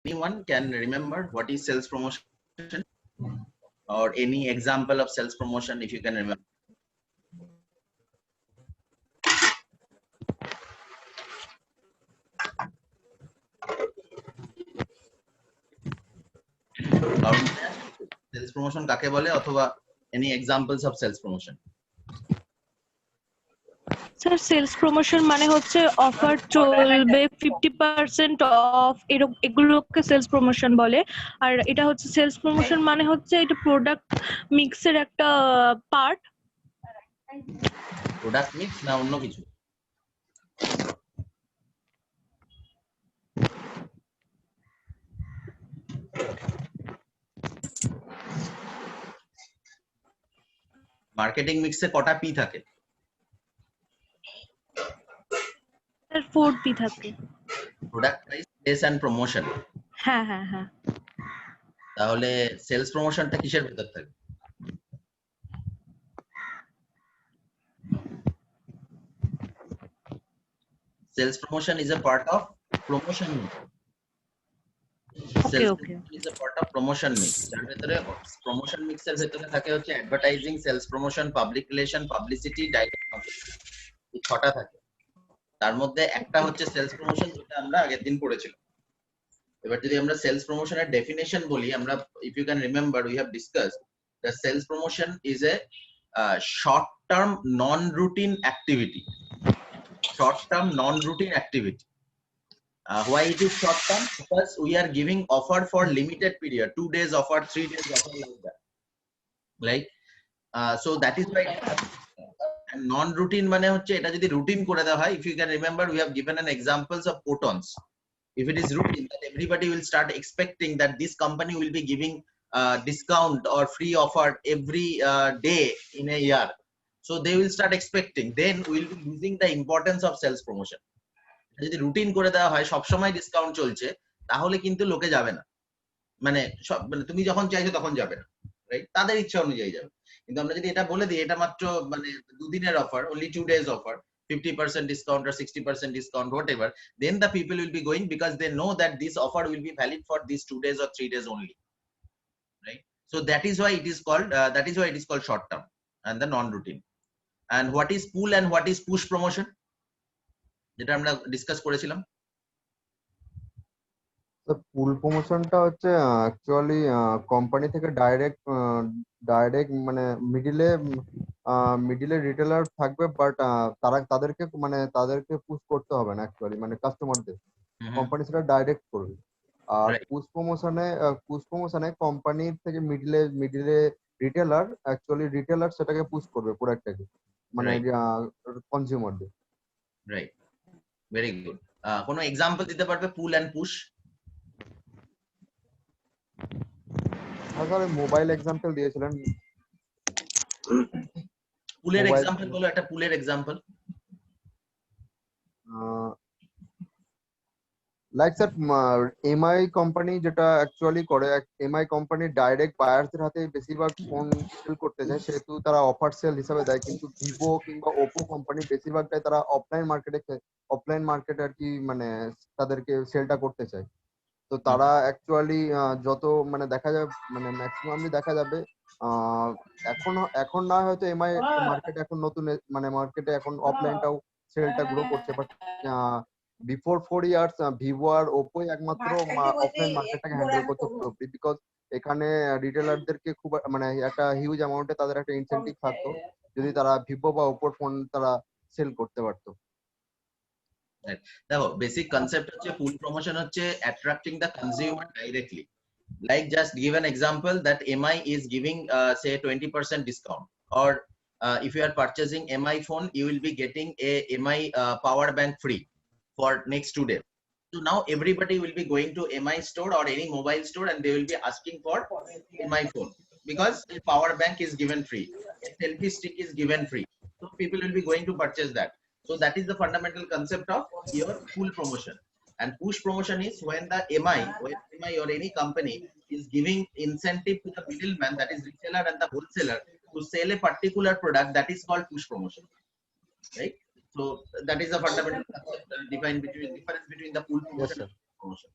Anyone can remember what is sales promotion or any example of sales promotion if you can remember? Sales promotion কাকে বলে অথবা any examples of sales promotion? Sir sales promotion মানে হচ্ছে offer চলবে 50% of, এগুলোকে sales promotion বলে। আর এটা হচ্ছে সেলস প্রমোশন মানে হচ্ছে এটা প্রোডাক্ট মিক্সের একটা পার্ট। প্রোডাক্ট মিক্স না অন্য কিছু? মার্কেটিং মিক্সে কটা পি থাকে? স্যার 4 পি থাকে। Product price, place and promotion. হ্যাঁ হ্যাঁ হ্যাঁ। তাহলে সেলস প্রমোশনটা কিসের ভেতর থাকে? Sales promotion is a part of promotion mix. Sales promotion is a part of promotion mix. যার ভেতরে promotion mix এর ভেতরে থাকে হচ্ছে advertising, sales promotion, public relation, publicity, direct marketing। এই ছটা থাকে। তার মধ্যে একটা হচ্ছে সেলস প্রমোশন, যেটা আমরা আগের দিন পড়েছিলাম। এবার যদি আমরা সেলস প্রমোশনের ডেফিনেশন বলি, আমরা if you can remember we have discussed that sales promotion is a short term non routine activity. Short term non routine activity. Why it is short term? Because we are giving offer for limited period, 2 days offer, 3 days offer, like that, like so that is why non routine মানে হচ্ছে এটা যদি routine করে দেওয়া হয়, if you can remember we have given an examples of photons. If it is routine, then everybody will start expecting that this company will be giving discount or free offer every day in a year, so they will start expecting, then we will be losing the importance of sales promotion. যদি routine করে দেওয়া হয় সব সময় discount চলছে, তাহলে কিন্তু লোকে যাবে না, মানে সব মানে তুমি যখন চাইছো তখন যাবে না, রাইট? তাদের ইচ্ছা অনুযায়ী যাবে। কিন্তু আমরা যদি এটা বলে দিই এটা মাত্র মানে দুদিনের offer, only 2 days offer, 50% discount or 60% discount, whatever, then the people will be going because they know that this offer will be valid for these 2 days or 3 days only, right? So that is why it is called short term and the non routine. And what is pull and what is push promotion, যেটা আমরা discuss করেছিলাম? পুল প্রমোশনটা হচ্ছে actually company থেকে direct মানে মিডিলে retailer থাকবে, but তাদেরকে পুশ করতে হবে না অ্যাকচুয়ালি, মানে কাস্টমারদের কোম্পানি সেটা ডাইরেক্ট করবে। আর পুশ প্রমোশনে কোম্পানির থেকে মিডিলে রিটেলার সেটাকে পুশ করবে প্রোডাক্টটাকে, মানে কনজিউমারদের। Right, very good. কোনো এক্সাম্পল দিতে পারবে pull and push? Sir mobile example দিয়েছিলেন। পুলের এক্সাম্পল বলো, একটা পুলের example. Like sir MI company যেটা অ্যাকচুয়ালি করে, এমআই কোম্পানি ডাইরেক্ট বায়ারদের হাতে বেশিরভাগ ফোন সেল করতে চায়, সেহেতু তারা অফার সেল হিসাবে দেয়। কিন্তু ভিভো কিংবা ওপো কোম্পানি বেশিরভাগটাই তারা অফলাইন মার্কেটে আর কি মানে তাদেরকে সেলটা করতে চায়। তো তারা অ্যাকচুয়ালি যত মানে দেখা যাবে, মানে ম্যাক্সিমামলি দেখা যাবে এখন না হয়তো এমআই মার্কেটে এখন নতুন মানে মার্কেটে এখন অফলাইনটাও সেলটা গ্রো করছে, বাট বিফোর 4 ইয়ার্স ভিভো আর ওপোই একমাত্র অফলাইন মার্কেটটাকে হ্যান্ডেল করতে পুরোপুরি, বিকজ এখানে রিটেলারদেরকে খুব মানে একটা হিউজ অ্যামাউন্টে তাদের একটা ইনসেন্টিভ থাকতো যদি তারা ভিভো বা ওপোর ফোন তারা সেল করতে পারতো। দেখো বেসিক কনসেপ্ট হচ্ছে পুল প্রমোশন হচ্ছে attracting the consumer directly, like just give an example that MI is giving say 20% discount, or if you are purchasing MI phone you will be getting a MI power bank free for next 2 days. So now everybody will be going to MI store or any mobile store and they will be asking for MI phone because a power bank is given free, a selfie stick is given free, so people will be going to purchase that. So that is the fundamental concept of your pull promotion. And push promotion is when the MI or any company is giving incentive to the middleman, that is retailer and the wholesaler, to sell a particular product. That is called push promotion, right? So that is the fundamental concept difference between the pull promotion and push promotion.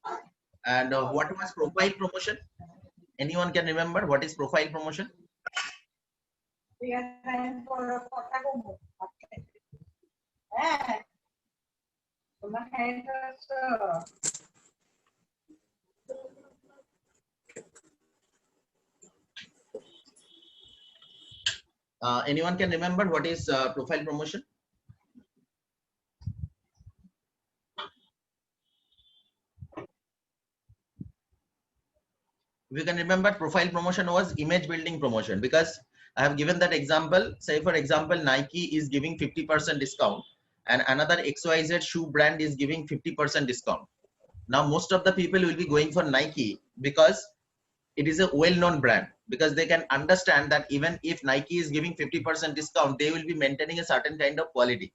And what was profile promotion? Anyone can remember what is profile promotion? Anyone can remember what is profile promotion? If you can remember, profile promotion was image building promotion, because I have given that example. Say for example, Nike is giving 50% discount and another XYZ shoe brand is giving 50% discount. Now most of the people will be going for Nike because it is a well-known brand, because they can understand that even if Nike is giving 50% discount, they will be maintaining a certain kind of quality.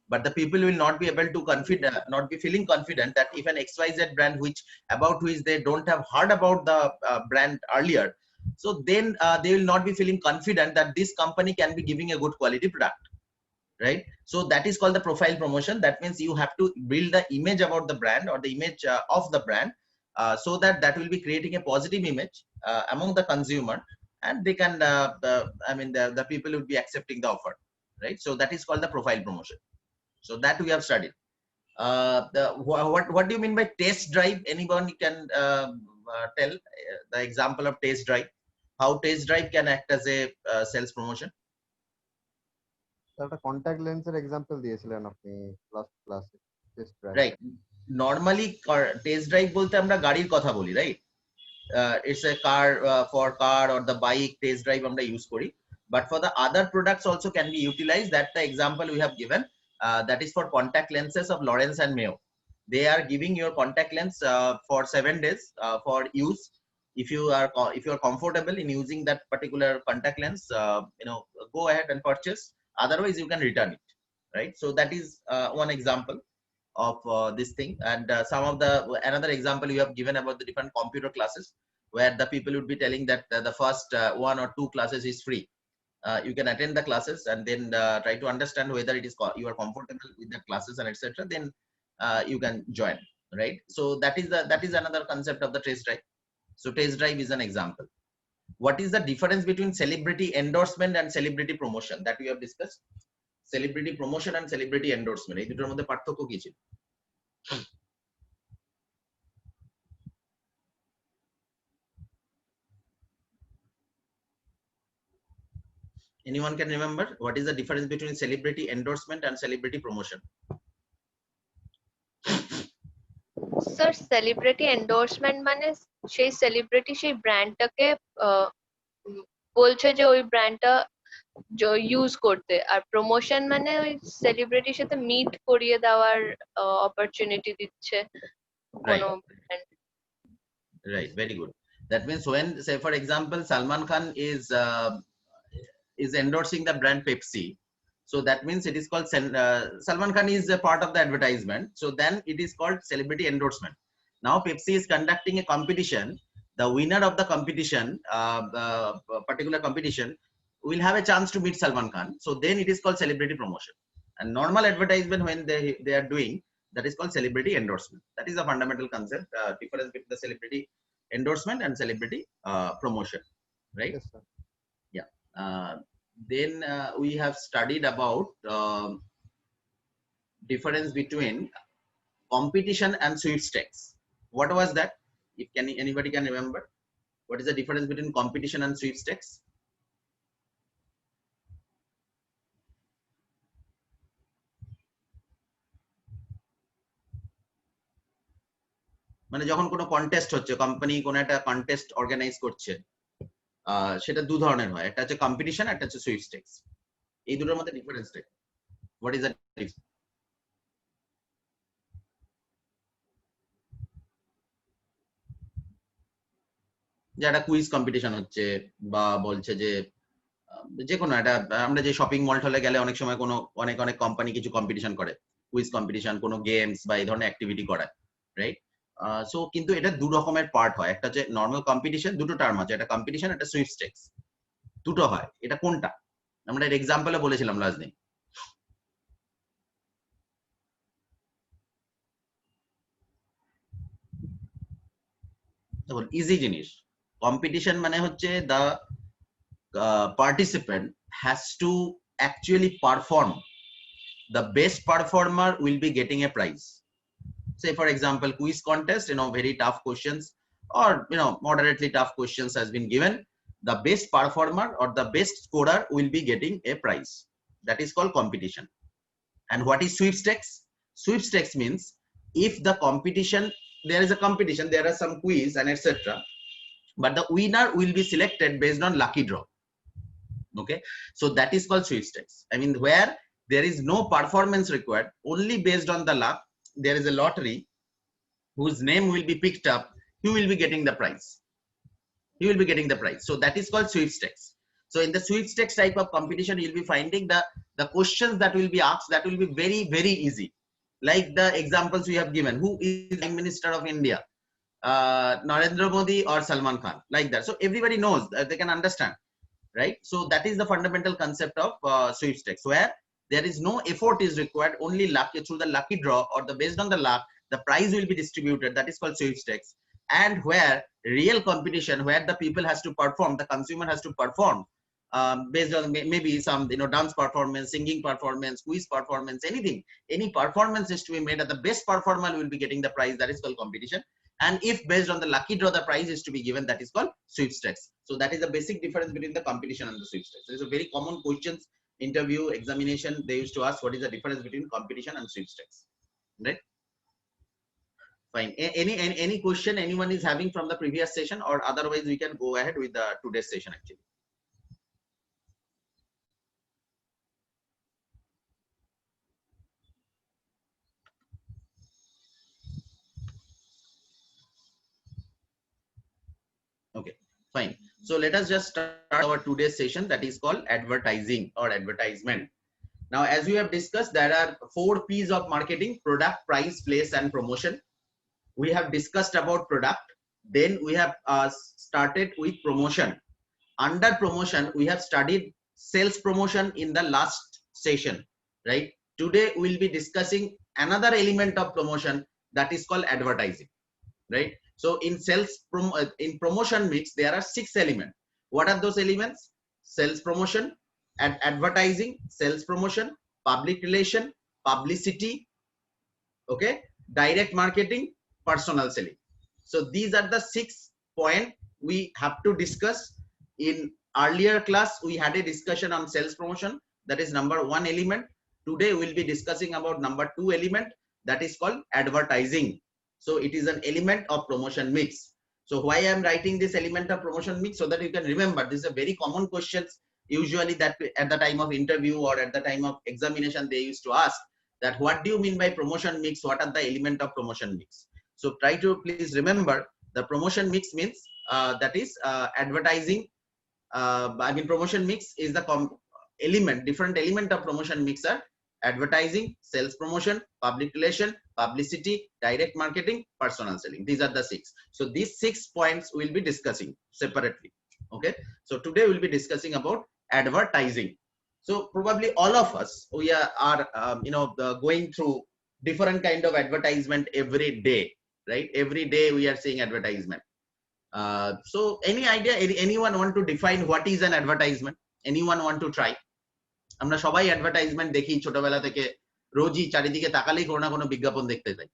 But the people will not be able to not be feeling confident that if an XYZ brand about which they don't have heard about the brand earlier, so then they will not be feeling confident that this company can be giving a good quality product, right? So that is called the profile promotion. That means you have to build the image about the brand or the image of the brand, so that will be creating a positive image among the consumer, and they can the people will be accepting the offer, right? So that is called the profile promotion. So that we have studied. What do you mean by test drive? Anyone can tell the example of test drive? How test drive can act as a sales promotion? একটা contact লেন্সের example দিয়েছিলেন আপনি last ক্লাসে test drive. Right, normally test drive বলতে আমরা গাড়ির কথা বলি, right? It's a car, for car or the bike test drive আমরা ইউজ করি, but for the other products also can be utilized. That the example we have given, that is for contact lenses of Lawrence and Mayo. They are giving your contact lens for 7 days for use. If you are comfortable in using that particular contact lens, go ahead and purchase. Otherwise you can return it, right? So that is one example of this thing. And another example you have given about the different computer classes, where the people would be telling that the first 1 or 2 classes is free. You can attend the classes and then try to understand whether it is you are comfortable with the classes and etc. Then you can join, right? So that is another concept of the test drive. So test drive is an example. What is the difference between celebrity endorsement and celebrity promotion that we have discussed? Celebrity promotion and celebrity endorsement, এই দুটোর মধ্যে পার্থক্য কি ছিল? Anyone can remember what is the difference between celebrity endorsement and celebrity promotion? Sir celebrity endorsement মানে সেই celebrity সেই ব্র্যান্ডটাকে বলছে যে ওই ব্র্যান্ডটা ইউজ করতে, আর প্রমোশন মানে ওই সেলিব্রিটির সাথে মিট করিয়ে দেওয়ার অপরচুনিটি দিচ্ছে কোনো brand. Right, very good. That means when, say for example, Salman Khan is endorsing the brand Pepsi, so that means it is called Salman Khan is a part of the advertisement, so then it is called celebrity endorsement. Now Pepsi is conducting a competition. The winner of the competition, particular competition, will have a chance to meet Salman Khan, so then it is called celebrity promotion. And normal advertisement, when they are doing, that is called celebrity endorsement. That is a fundamental concept, difference between the celebrity endorsement and celebrity promotion, right? Yes, sir. Yeah. Then we have studied about difference between competition and sweepstakes. What was that? If anybody can remember, what is the difference between competition and sweepstakes? মানে যখন কোনো contest হচ্ছে, company কোনো একটা contest organise করছে, সেটা দু ধরনের হয়, একটা হচ্ছে কম্পিটিশন, একটা হচ্ছে সুইপস্টেকস। এই দুটোর মধ্যে ডিফারেন্সটা হোয়াট ইজ দ্য ডিফারেন্স? যে একটা কুইজ কম্পিটিশন হচ্ছে, বা বলছে যে কোনো একটা, আমরা যে শপিং মল টলে গেলে অনেক সময় কোনো অনেক কোম্পানি কিছু কম্পিটিশন করে, কুইজ কম্পিটিশন, কোনো গেমস বা এই ধরনের অ্যাক্টিভিটি করায়, রাইট? সো কিন্তু এটা দু রকমের পার্ট হয়, একটা হচ্ছে নর্মাল কম্পিটিশন, দুটো টার্ম আছে, একটা কম্পিটিশন, একটা সুইপস্টেকস, দুটো হয়। এটা কোনটা? আমরা এর এক্সাম্পলে বলেছিলাম রাজনী। দেখুন ইজি জিনিস, কম্পিটিশন মানে হচ্ছে the participant has to actually perform. The best performer will be getting a prize. Say for example quiz contest, very tough questions or moderately tough questions has been given. The best performer or the best scorer will be getting a prize. That is called competition. And what is sweepstakes? Sweepstakes means if the competition, there is a competition, there are some quiz and etc, but the winner will be selected based on lucky draw. Okay, so that is called sweepstakes. I mean, where there is no performance required, only based on the luck, there is a lottery whose name will be picked up, he will be getting the prize. He will be getting the prize. So that is called sweepstakes. So in the sweepstakes type of competition, you'll be finding the questions that will be asked, that will be very, very easy. Like the examples we have given, who is Prime Minister of India? Narendra Modi or Salman Khan, like that. So everybody knows, they can understand, right? So that is the fundamental concept of sweepstakes, where there is no effort is required, only luck, through the lucky draw or the based on the luck, the prize will be distributed. That is called sweepstakes. And where real competition, where the people has to perform, the consumer has to perform based on maybe some dance performance, singing performance, quiz performance, anything, any performance is to be made, and the best performer will be getting the prize. That is called competition. And if based on the lucky draw the prize is to be given, that is called sweepstakes. So that is the basic difference between the competition and the sweepstakes. There is a very common questions, interview, examination, they used to ask what is the difference between competition and sweepstakes, right? Fine. Any question anyone is having from the previous session, or otherwise we can go ahead with the today's session actually. Okay, fine. So let us just start our today's session, that is called advertising or advertisement. Now, as we have discussed, there are 4 P's of marketing: product, price, place, and promotion. We have discussed about product. Then we have started with promotion. Under promotion, we have studied sales promotion in the last session, right? Today, we'll be discussing another element of promotion, that is called advertising, right? So in in promotion mix, there are 6 elements. What are those elements? Sales promotion, and advertising, sales promotion, public relation, publicity, okay, direct marketing, personal selling. So these are the 6 points we have to discuss. In earlier class, we had a discussion on sales promotion, that is number 1 element. Today we'll be discussing about number 2 element, that is called advertising. So it is an element of promotion mix. So why I am writing this element of promotion mix? So that you can remember, this is a very common questions usually that at the time of interview or at the time of examination they used to ask, that what do you mean by promotion mix? What are the element of promotion mix? So try to please remember, the promotion mix means that is advertising. Promotion mix is the different element of promotion mix are advertising, sales promotion, public relation, publicity, direct marketing, personal selling. These are the 6. So these 6 points we'll be discussing separately. Okay. So today we'll be discussing about advertising. So probably all of us, we are going through different kind of advertisement every day, right? Every day we are seeing advertisement. So any idea, anyone want to define what is an advertisement? Anyone want to try? আমরা সবাই advertisement দেখি ছোটবেলা থেকে, রোজই চারিদিকে তাকালেই কোনো না কোনো বিজ্ঞাপন দেখতে পাই,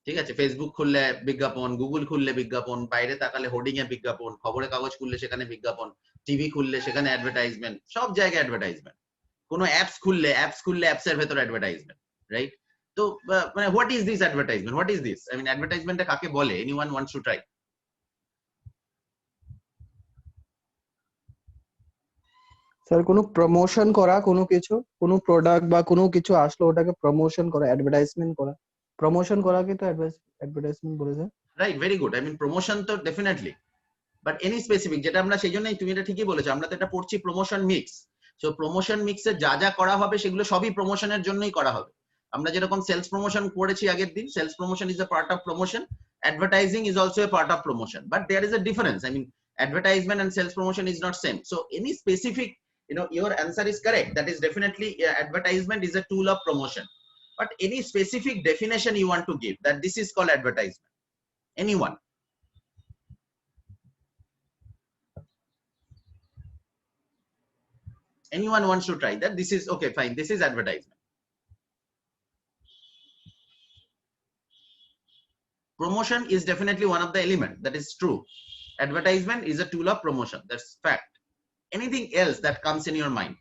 ঠিক আছে? ফেসবুক খুললে বিজ্ঞাপন, গুগল খুললে বিজ্ঞাপন, বাইরে তাকালে হোর্ডিং এ বিজ্ঞাপন, খবরের কাগজ খুললে সেখানে বিজ্ঞাপন, টিভি খুললে সেখানে অ্যাডভার্টাইজমেন্ট, সব জায়গায় অ্যাডভার্টাইজমেন্ট। কোনো অ্যাপস খুললে অ্যাপসের ভেতর অ্যাডভার্টাইজমেন্ট, রাইট? তো মানে what is this advertisement? What is this? I mean অ্যাডভার্টাইজমেন্টটা কাকে বলে? Anyone wants to try? Sir কোনো প্রমোশন করা, কোনো কিছু, কোনো প্রোডাক্ট বা কোনো কিছু আসলো ওটাকে প্রমোশন করা, অ্যাডভার্টাইজমেন্ট করা। প্রমোশন করাকে তো অ্যাডভার্টাইজমেন্ট বলে sir. Right, very good. I mean promotion তো ডেফিনেটলি, বাট এনি স্পেসিফিক, যেটা আমরা সেই জন্যই, তুমি এটা ঠিকই বলেছো, আমরা তো এটা পড়ছি প্রমোশন মিক্স। সো প্রমোশন মিক্সে যা যা করা হবে সেগুলো সবই প্রমোশনের জন্যই করা হবে। আমরা যেরকম সেলস প্রমোশন করেছি আগের দিন, sales promotion is a part of promotion, advertising is also a part of promotion, but there is a difference. I mean advertisement and sales promotion is not same. So any specific, your answer is correct, that is definitely advertisement is a tool of promotion, but any specific definition you want to give that this is called advertisement? Anyone? Anyone wants to try that? This is okay, fine. This is advertisement. Promotion is definitely one of the element. That is true. Advertisement is a tool of promotion. That's fact. Anything else that comes in your mind?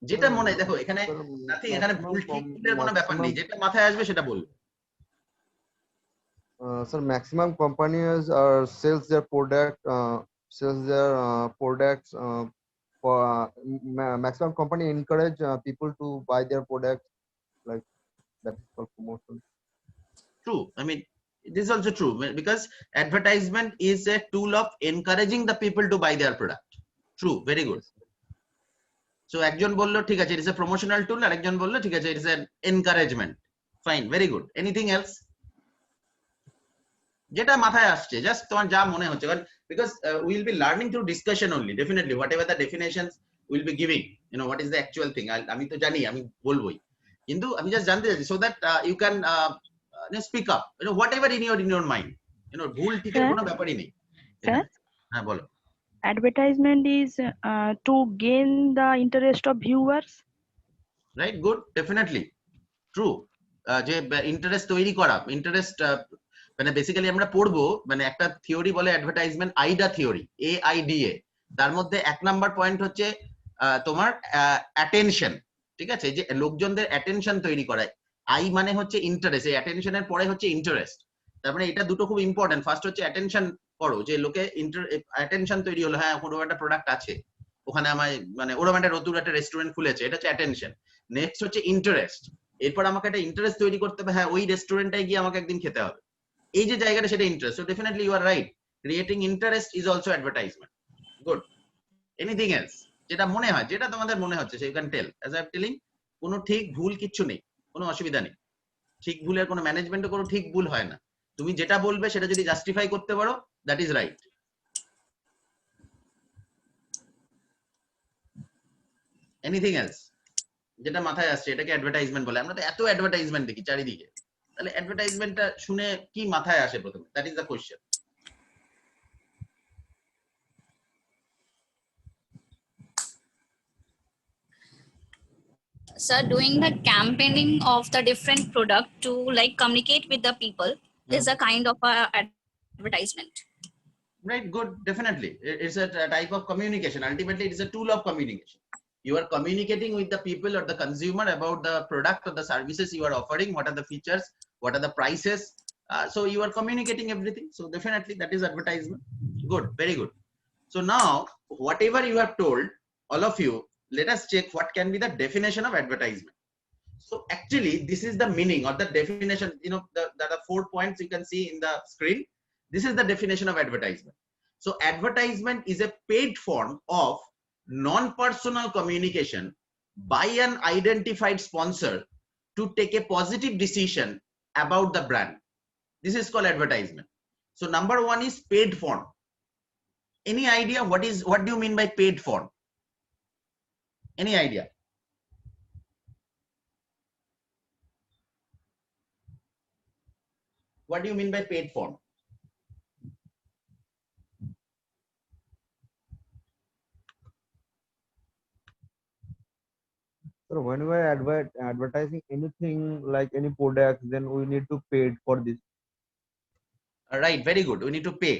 যেটা মনে দেখো এখানে nothing, এখানে ভুল ঠিক ভুলের কোনো ব্যাপার নেই, যেটা মাথায় আসবে সেটা বলবে। Sir, maximum companies sells their products for maximum company encourage people to buy their products, like that's for promotion. True. I mean, this is also true because advertisement is a tool of encouraging the people to buy their product. True. Very good. So একজন বললো ঠিক আছে, it is a promotional tool, আর একজন বললো ঠিক আছে, it is an encouragement. Fine. Very good. Anything else? যেটা মাথায় আসছে, just তোমার যা মনে হচ্ছে, because we will be learning through discussion only. Definitely, whatever the definitions we'll be giving, you know, what is the actual thing. আমি তো জানি, আমি বলবোই, কিন্তু আমি just জানতে চাইছি so that you can speak up, you know, whatever in your mind, you know, ভুল ঠিকের কোনো ব্যাপারই নেই। হ্যাঁ বলো। Advertisement is to gain the interest of viewers. Right, good, definitely true. যে ইন্টারেস্ট তৈরি করা, ইন্টারেস্ট মানে বেসিক্যালি আমরা পড়বো, মানে একটা থিওরি বলে অ্যাডভার্টাইজমেন্ট আইডা থিওরি, AIDA। তার মধ্যে 1 নাম্বার পয়েন্ট হচ্ছে তোমার অ্যাটেনশন। ঠিক আছে, যে লোকজনদের অ্যাটেনশন তৈরি করা। আই মানে হচ্ছে ইন্টারেস্ট, এই অ্যাটেনশনের পরে হচ্ছে ইন্টারেস্ট। তার মানে এটা দুটো খুব ইম্পর্টেন্ট। ফার্স্ট হচ্ছে অ্যাটেনশন করো, যে লোকে অ্যাটেনশন তৈরি হলো, হ্যাঁ ওরকম একটা প্রোডাক্ট আছে, ওখানে আমার মানে ওরকম একটা নতুন একটা রেস্টুরেন্ট খুলেছে, এটা হচ্ছে অ্যাটেনশন। নেক্সট হচ্ছে ইন্টারেস্ট, এরপর আমাকে একটা ইন্টারেস্ট তৈরি করতে হবে, হ্যাঁ ওই রেস্টুরেন্টে গিয়ে আমাকে একদিন খেতে হবে, এই যে জায়গাটা সেটা interest. So definitely you are right, creating interest is also advertisement. Good. Anything else যেটা মনে হয়, যেটা তোমাদের মনে হচ্ছে, so you can tell. As I am telling, কোনো ঠিক ভুল কিচ্ছু নেই, কোনো অসুবিধা নেই। ঠিক ভুলের কোনো ম্যানেজমেন্টে কোনো ঠিক ভুল হয় না। তুমি যেটা বলবে সেটা যদি জাস্টিফাই করতে পারো, that is right. Anything else যেটা মাথায় আসছে, এটাকে অ্যাডভার্টাইজমেন্ট বলে। আমরা তো এত অ্যাডভার্টাইজমেন্ট দেখি চারিদিকে, তাহলে অ্যাডভার্টাইজমেন্টটা শুনে কি মাথায় আসে প্রথমে? That is the question. Sir, doing the campaigning of the different product to like communicate with the people is a kind of a advertisement. Right, good, definitely. It's a type of communication. Ultimately, it is a tool of communication. You are communicating with the people or the consumer about the product or the services you are offering, what are the features, what are the prices. So you are communicating everything. So definitely that is advertisement. Good, very good. So now, whatever you have told, all of you, let us check what can be the definition of advertisement. So actually, this is the meaning or the definition. You know, there are 4 points you can see in the screen. This is the definition of advertisement. So advertisement is a paid form of non-personal communication by an identified sponsor to take a positive decision about the brand. This is called advertisement. So number 1 is paid form. Any idea what do you mean by paid form? Any idea? What do you mean by paid form? So when we are advertising anything like any product, then we need to pay for this. All right, very good. We need to pay.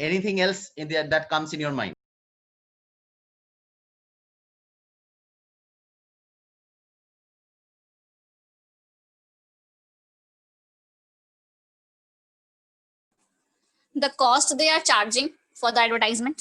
Anything else in there that comes in your mind? The cost they are charging for the advertisement.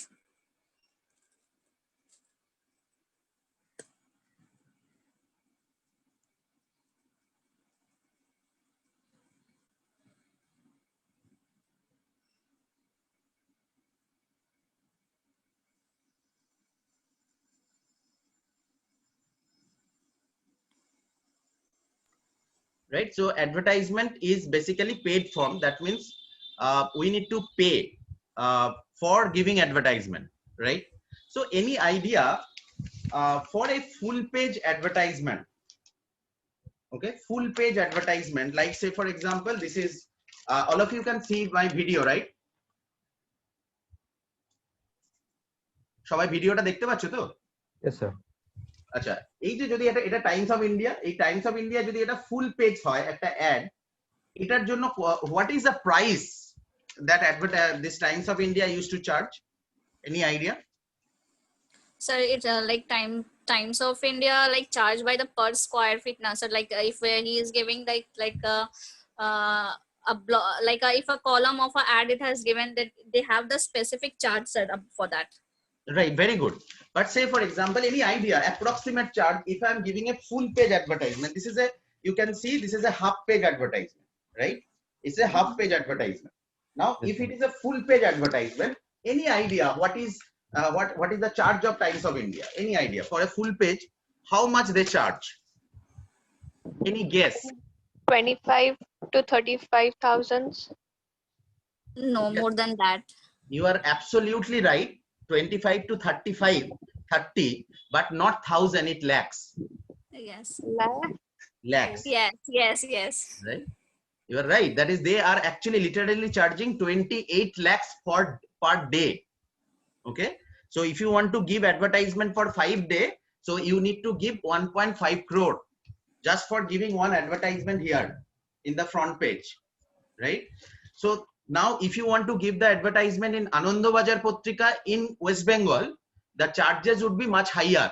Right, so advertisement is basically paid form. That means we need to pay for giving advertisement, right? So any idea for a full page advertisement? Okay, full page advertisement, like say for example, this is all of you can see my video, right? সবাই ভিডিওটা দেখতে পাচ্ছ তো? Yes, sir. আচ্ছা, এই যে যদি এটা টাইমস অফ ইন্ডিয়া, এই টাইমস অফ ইন্ডিয়া যদি এটা ফুল পেজ হয় একটা অ্যাড, এটার জন্য what is the price that this Times of India use to charge? Any idea? So it's like Times of India like charged by the per square feet now. So like if he is giving if a column of a ad it has given that they have the specific charge set up for that. Right, very good. But say for example, any idea, approximate charge, if I'm giving a full page advertisement, this is a, you can see this is a half page advertisement, right? It's a half page advertisement. Now, if it is a full page advertisement, any idea what is the charge of Times of India? Any idea for a full page, how much they charge? Any guess? 25 to 35,000. No, Yes. more than that. You are absolutely right. 25 to 35, 30, but not thousand, it lakhs. Yes. Lakhs. Yes. Right, you are right. That is, they are actually literally charging 28 lakhs per day. Okay, so if you want to give advertisement for 5 days, so you need to give 1.5 crore just for giving one advertisement here in the front page, right? So now if you want to give the advertisement in Anandobajar Patrika in West Bengal, the charges would be much higher,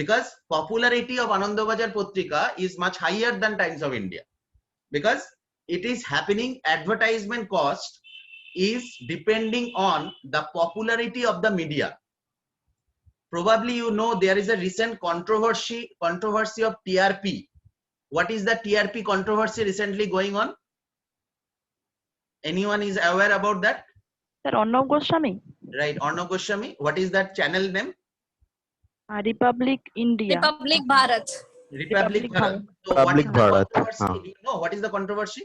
because popularity of Anandobajar Patrika is much higher than Times of India, because it is happening, advertisement cost is depending on the popularity of the media. Probably you know there is a recent controversy of TRP. What is the TRP controversy recently going on? Anyone is aware about that? Sir, Arnab Goswami, Right, Arnab Goswami. What is that channel name? Republic India. Republic Bharat. Republic Bharat. So Republic what is the Bharat, controversy?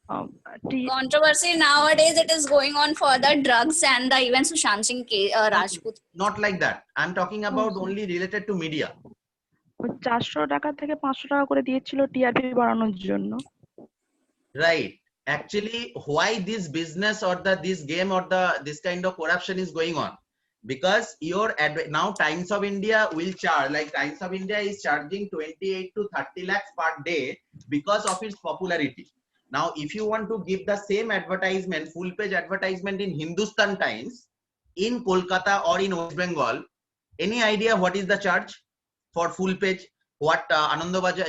हाँ. Do you know what is the controversy? Controversy nowadays it is going on for the drugs and the even Sushant Singh Rajput. Not like that. I'm talking about only related to media. 400 টাকা থেকে 500 টাকা করে দিয়েছিল TRP বাড়ানোর জন্য। Right. Actually, why this business or this game or this kind of corruption is going on? Because now Times of India will charge, like Times of India is charging 28 to 30 lakhs per day because of its popularity. Now, if you want to give the same advertisement, full page advertisement in Hindustan Times, in Kolkata or in West Bengal, any idea what is the charge for full page? What Anandobajar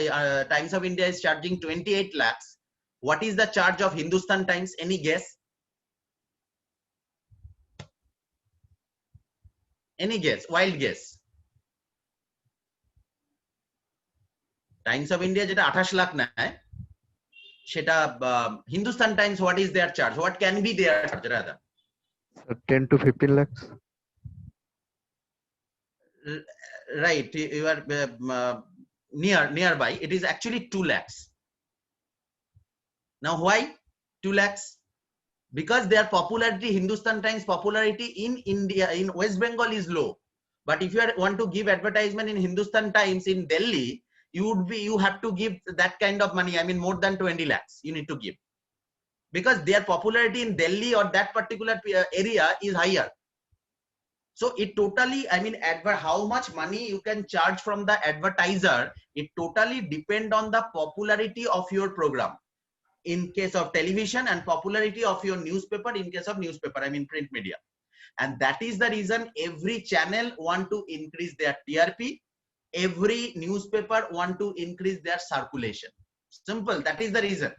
Times of India is charging 28 lakhs. What is the charge of Hindustan Times? Any guess? Any guess? Wild guess. Times of India যেটা 28 লাখ নেয়, সেটা Hindustan Times, what is their charge? What can be their charge rather? 10 to 15 lakhs. Right, you are nearby. It is actually 2 lakhs. Now why 2 lakhs? Because their popularity, Hindustan Times popularity in India, in West Bengal is low. But if you want to give advertisement in Hindustan Times in Delhi, you have to give that kind of money. I mean, more than 20 lakhs you need to give, because their popularity in Delhi or that particular area is higher. So it totally, I mean, how much money you can charge from the advertiser, it totally depend on the popularity of your program. In case of television, and popularity of your newspaper in case of newspaper, I mean print media. And that is the reason every channel want to increase their TRP, every newspaper want to increase their circulation. Simple, that is the reason.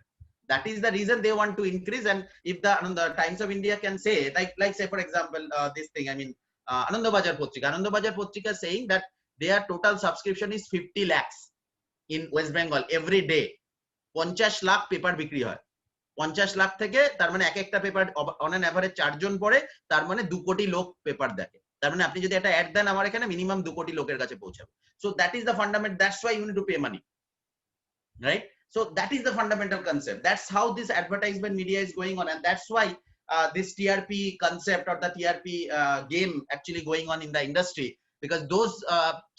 That is the reason they want to increase. And if the Times of India can say, like say for example, this thing, I mean, Anandobajar Patrika saying that their total subscription is 50 lakhs in West Bengal every day. 50 lakh paper বিক্রি হয়, 50 লাখ থেকে তার মানে একটা paper on an average 4 জন পড়ে, তার মানে 2 কোটি লোক পেপার দেখে। তার মানে আপনি যদি একটা অ্যাড দেন আমার এখানে মিনিমাম 2 কোটি লোকের কাছে পৌঁছাবে। So that is the fundament, that's why you need to pay money, right? So that is the fundamental concept. That's how this advertisement media is going on, and that's why this TRP concept or the TRP game actually going on in the industry, because those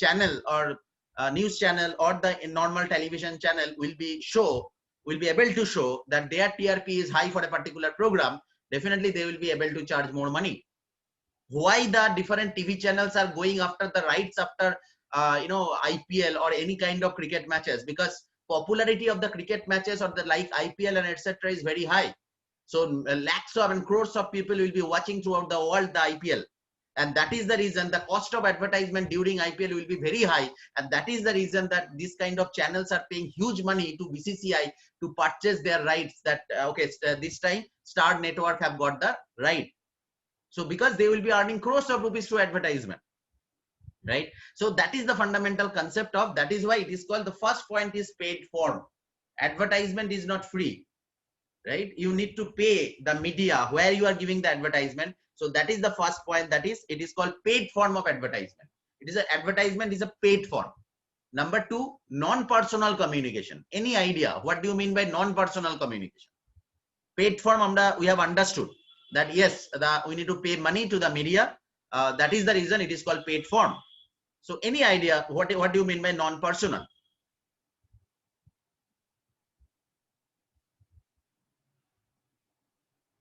channel or news channel or the normal television channel will be able to show that their TRP is high for a particular program. Definitely they will be able to charge more money, why the different TV channels are going after the rights after IPL or any kind of cricket matches, because popularity of the cricket matches or the like IPL and etc. is very high. So lakhs of and crores of people will be watching throughout the world the IPL. And that is the reason the cost of advertisement during IPL will be very high. And that is the reason that this kind of channels are paying huge money to BCCI to purchase their rights. That this time Star Network have got the right. So because they will be earning crores of rupees through advertisement, right? So that is the fundamental concept of, that is why it is called, the first point is paid form. Advertisement is not free, right? You need to pay the media where you are giving the advertisement. So that is the first point, that is, it is called paid form of advertisement. It is a advertisement is a paid form. Number two, non-personal communication. Any idea what do you mean by non-personal communication? Paid form, we have understood that yes, we need to pay money to the media. That is the reason it is called paid form. So any idea what do you mean by non-personal?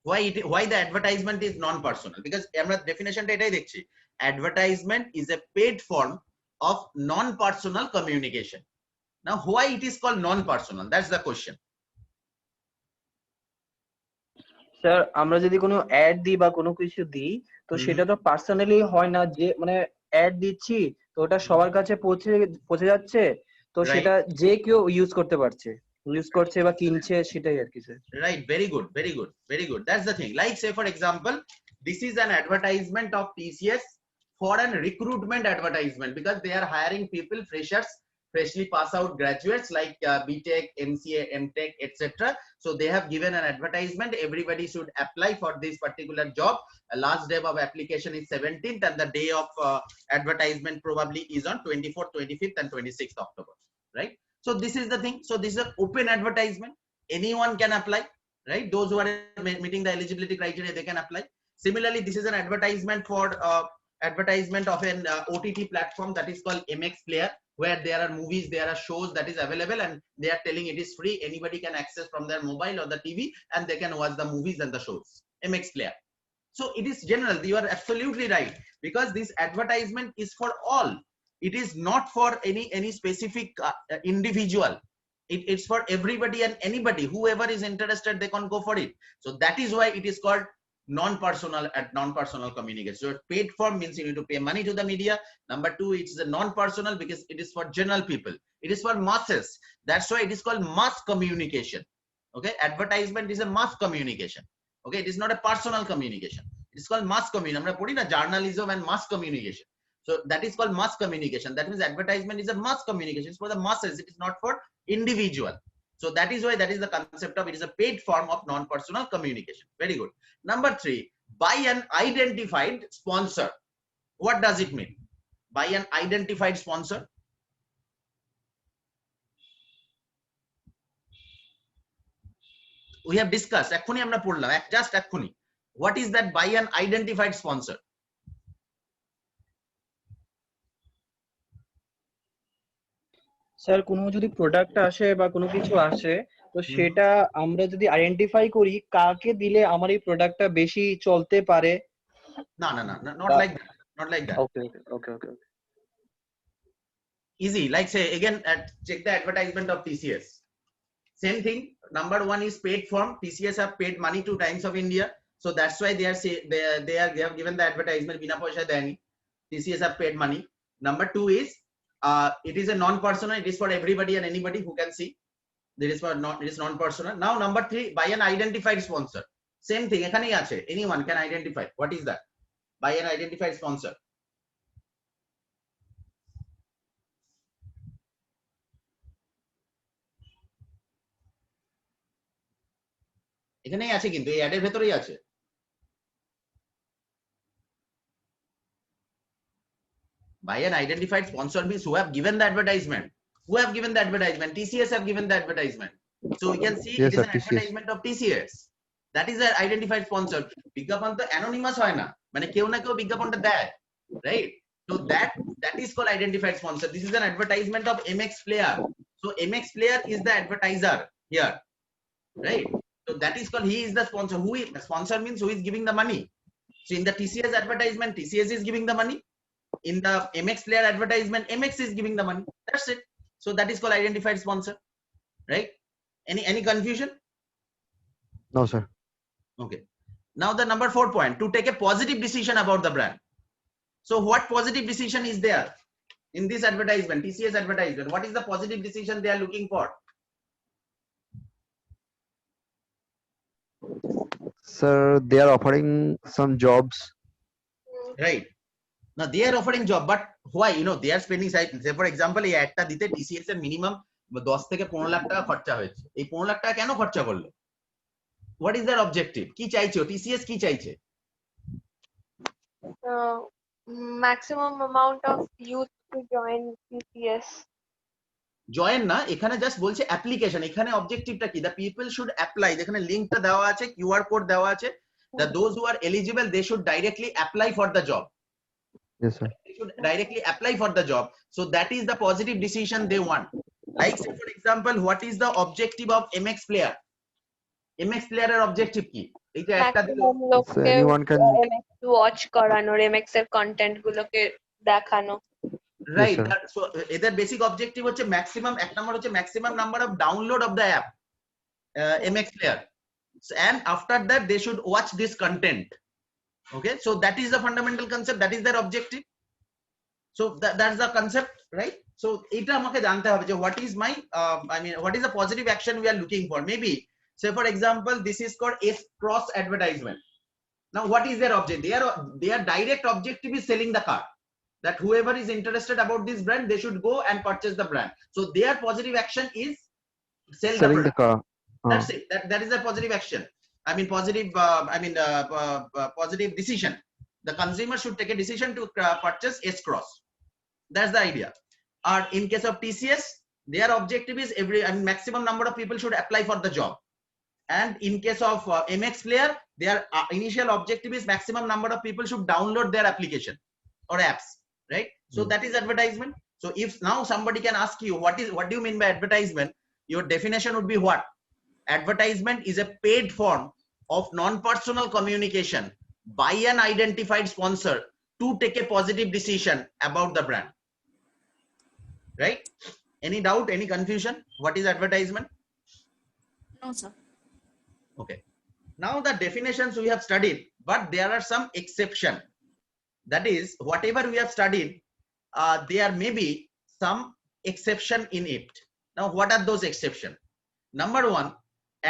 Why the advertisement is non-personal? Because definition advertisement is a paid form of non-personal communication. Now why it is called non-personal? That's the question. Sir আমরা যদি কোনো add দিই বা কোনো কিছু দিই তো সেটা তো পার্সোনালি হয় না, যে মানে অ্যাড দিচ্ছি তো ওটা সবার কাছে পৌঁছে যাচ্ছে, তো সেটা যে কেউ ইউজ করছে বা কিনছে, সেটাই আর কি sir. Right, very good. That's the thing. Like say for example, this is an advertisement of TCS for an recruitment advertisement, because they are hiring people, freshers, freshly pass out graduates like BTech, MCA, MTech, etc. So they have given an advertisement. Everybody should apply for this particular job. Last day of application is 17th, and the day of advertisement probably is on 24th, 25th, and 26th October. Right. So this is the thing. So this is an open advertisement. Anyone can apply. Right. Those who are meeting the eligibility criteria, they can apply. Similarly, this is an advertisement for advertisement of an OTT platform that is called MX Player, where there are movies, there are shows that is available, and they are telling it is free. Anybody can access from their mobile or the TV, and they can watch the movies and the shows. MX Player. So it is general. You are absolutely right, because this advertisement is for all. It is not for any specific individual. It's for everybody and anybody. Whoever is interested, they can go for it. So that is why it is called non-personal communication. So paid form means you need to pay money to the media. Number two, it's a non-personal because it is for general people. It is for masses. That's why it is called mass communication. Okay, advertisement is a mass communication. Okay, it is not a personal communication. It is called mass communication. Journalism and mass communication. So that is called mass communication. That means advertisement is a mass communication. It's for the masses. It is not for individual. So that is why that is the concept of it is a paid form of non-personal communication. Very good. Number three, by an identified sponsor. What does it mean? By an identified sponsor. We have discussed. Just what is that by an identified sponsor? Sir কোনো যদি product আসে বা কোনো কিছু আসে তো সেটা আমরা যদি আইডেন্টিফাই করি কাকে দিলে আমার এই প্রোডাক্টটা বেশি চলতে পারে। No, not like that. Not like that. Okay. Easy. Like say again, check the advertisement of TCS. Same thing. Number one is paid form. TCS have paid money to Times of India, so that's why they have given the advertisement. Bina paisa deni. TCS have paid money. Number two is it is a non-personal. It is for everybody and anybody who can see. It is non-personal. Now number three, by an identified sponsor. Same thing. Anyone can identify. What is that? By an identified sponsor. এখানেই আছে, কিন্তু এই অ্যাডের ভেতরেই আছে। By an identified sponsor means who have given the advertisement. Who have given the advertisement? TCS have given the advertisement. So we can see it is an advertisement of TCS. That is an identified sponsor. বিজ্ঞাপন তো anonymous হয় না, মানে কেউ না কেউ বিজ্ঞাপনটা দেয়, right? So that is called identified sponsor. This is an advertisement of MX Player. So MX Player is the advertiser here, right? So that is called, he is the sponsor. Who is the sponsor means who is giving the money. So in the TCS advertisement, TCS is giving the money. In the MX Player advertisement, MX is giving the money. That's it. So that is called identified sponsor, right? Any confusion? No, sir. Okay. Now the number 4 point, to take a positive decision about the brand. So what positive decision is there in this advertisement, TCS advertisement? What is the positive decision they are looking for? Sir, they are offering some jobs. Right. Now they are offering job, but why? You know, they are spending, say for example, এই একটা দিতে TCS এর minimum 10 থেকে 15 লাখ টাকা খরচা হয়েছে। এই 15 লাখ টাকা কেন খরচা করলো? What is their objective? কি চাইছে? TCS কি চাইছে? Maximum amount of youth to join TCS. Join না, এখানে জাস্ট বলছে অ্যাপ্লিকেশন। এখানে অবজেক্টিভটা কি? The people should apply. যেখানে লিংকটা দেওয়া আছে, কিউআর কোড দেওয়া আছে, the those who are eligible they should directly apply for the job. Yes, sir. They should directly apply for the job. So that is the positive decision they want. Like say for example, what is the objective of MX Player? MX Player এর objective কি? এইটা একটা দিল। Maximum লোককে anyone can- MX watch করানোর, MX এর content গুলোকে দেখানো। Right. sir. So এদের বেসিক অবজেক্টিভ হচ্ছে ম্যাক্সিমাম, এক নম্বর হচ্ছে maximum number of download of the app MX Player, and after that they should watch this content. Okay, so that is the fundamental concept, that is their objective. So that's the concept, right? So এটা আমাকে জানতে হবে যে what is my what is the positive action we are looking for. Maybe say for example, this is called S cross advertisement. Now what is their objective? Their direct objective is selling the car, that whoever is interested about this brand, they should go and purchase the brand. So their positive action is sell the Selling the product. car. That's it. That is a positive action. Positive decision. The consumer should take a decision to purchase S cross. That's the idea. Or in case of TCS, their objective is maximum number of people should apply for the job. And in case of MX Player, their initial objective is maximum number of people should download their application or apps, right? So that is advertisement. So if now somebody can ask you, what do you mean by advertisement? Your definition would be what? Advertisement is a paid form of non-personal communication by an identified sponsor to take a positive decision about the brand. Right? Any doubt, any confusion? What is advertisement? No, sir. Okay. Now the definitions we have studied, but there are some exception. That is, whatever we have studied, there may be some exception in it. Now, what are those exceptions? Number one,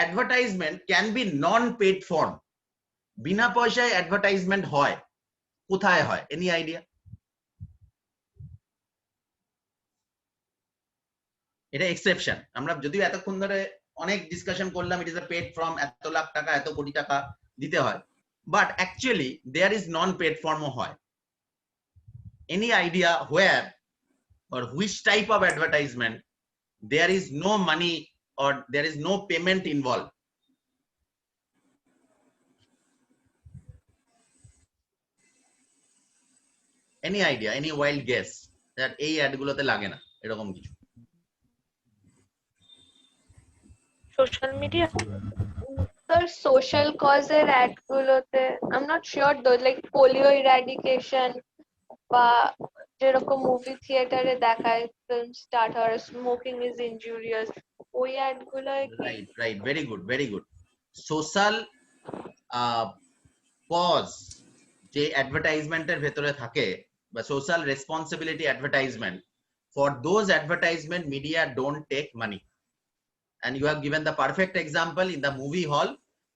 advertisement can be non-paid form. বিনা পয়সায় advertisement হয়। কোথায় হয়? Any idea? এটা exception. আমরা যদিও এতক্ষণ ধরে অনেক ডিসকাশন করলাম, it is a paid form, এত লাখ টাকা এত কোটি টাকা দিতে হয়, but actually there is non paid ফর্মও হয়। Any idea where or which type of advertisement there is no money or there is no payment involved? Any idea, any wild guess that এই অ্যাড গুলোতে লাগে না এরকম কিছু? Social media, sir social কজের ad গুলোতে I am not sure though, like polio eradication বা যেরকম মুভি থিয়েটারে দেখায় ফিল্ম স্টার্ট হয়, স্মোকিং ইজ ইনজুরিয়াস, ওই অ্যাড গুলো। Right, very good. Social cause যে অ্যাডভার্টাইজমেন্টের ভেতরে থাকে বা social responsibility advertisement, for those advertisement media don't take money. And you have given the perfect example in the movie hall,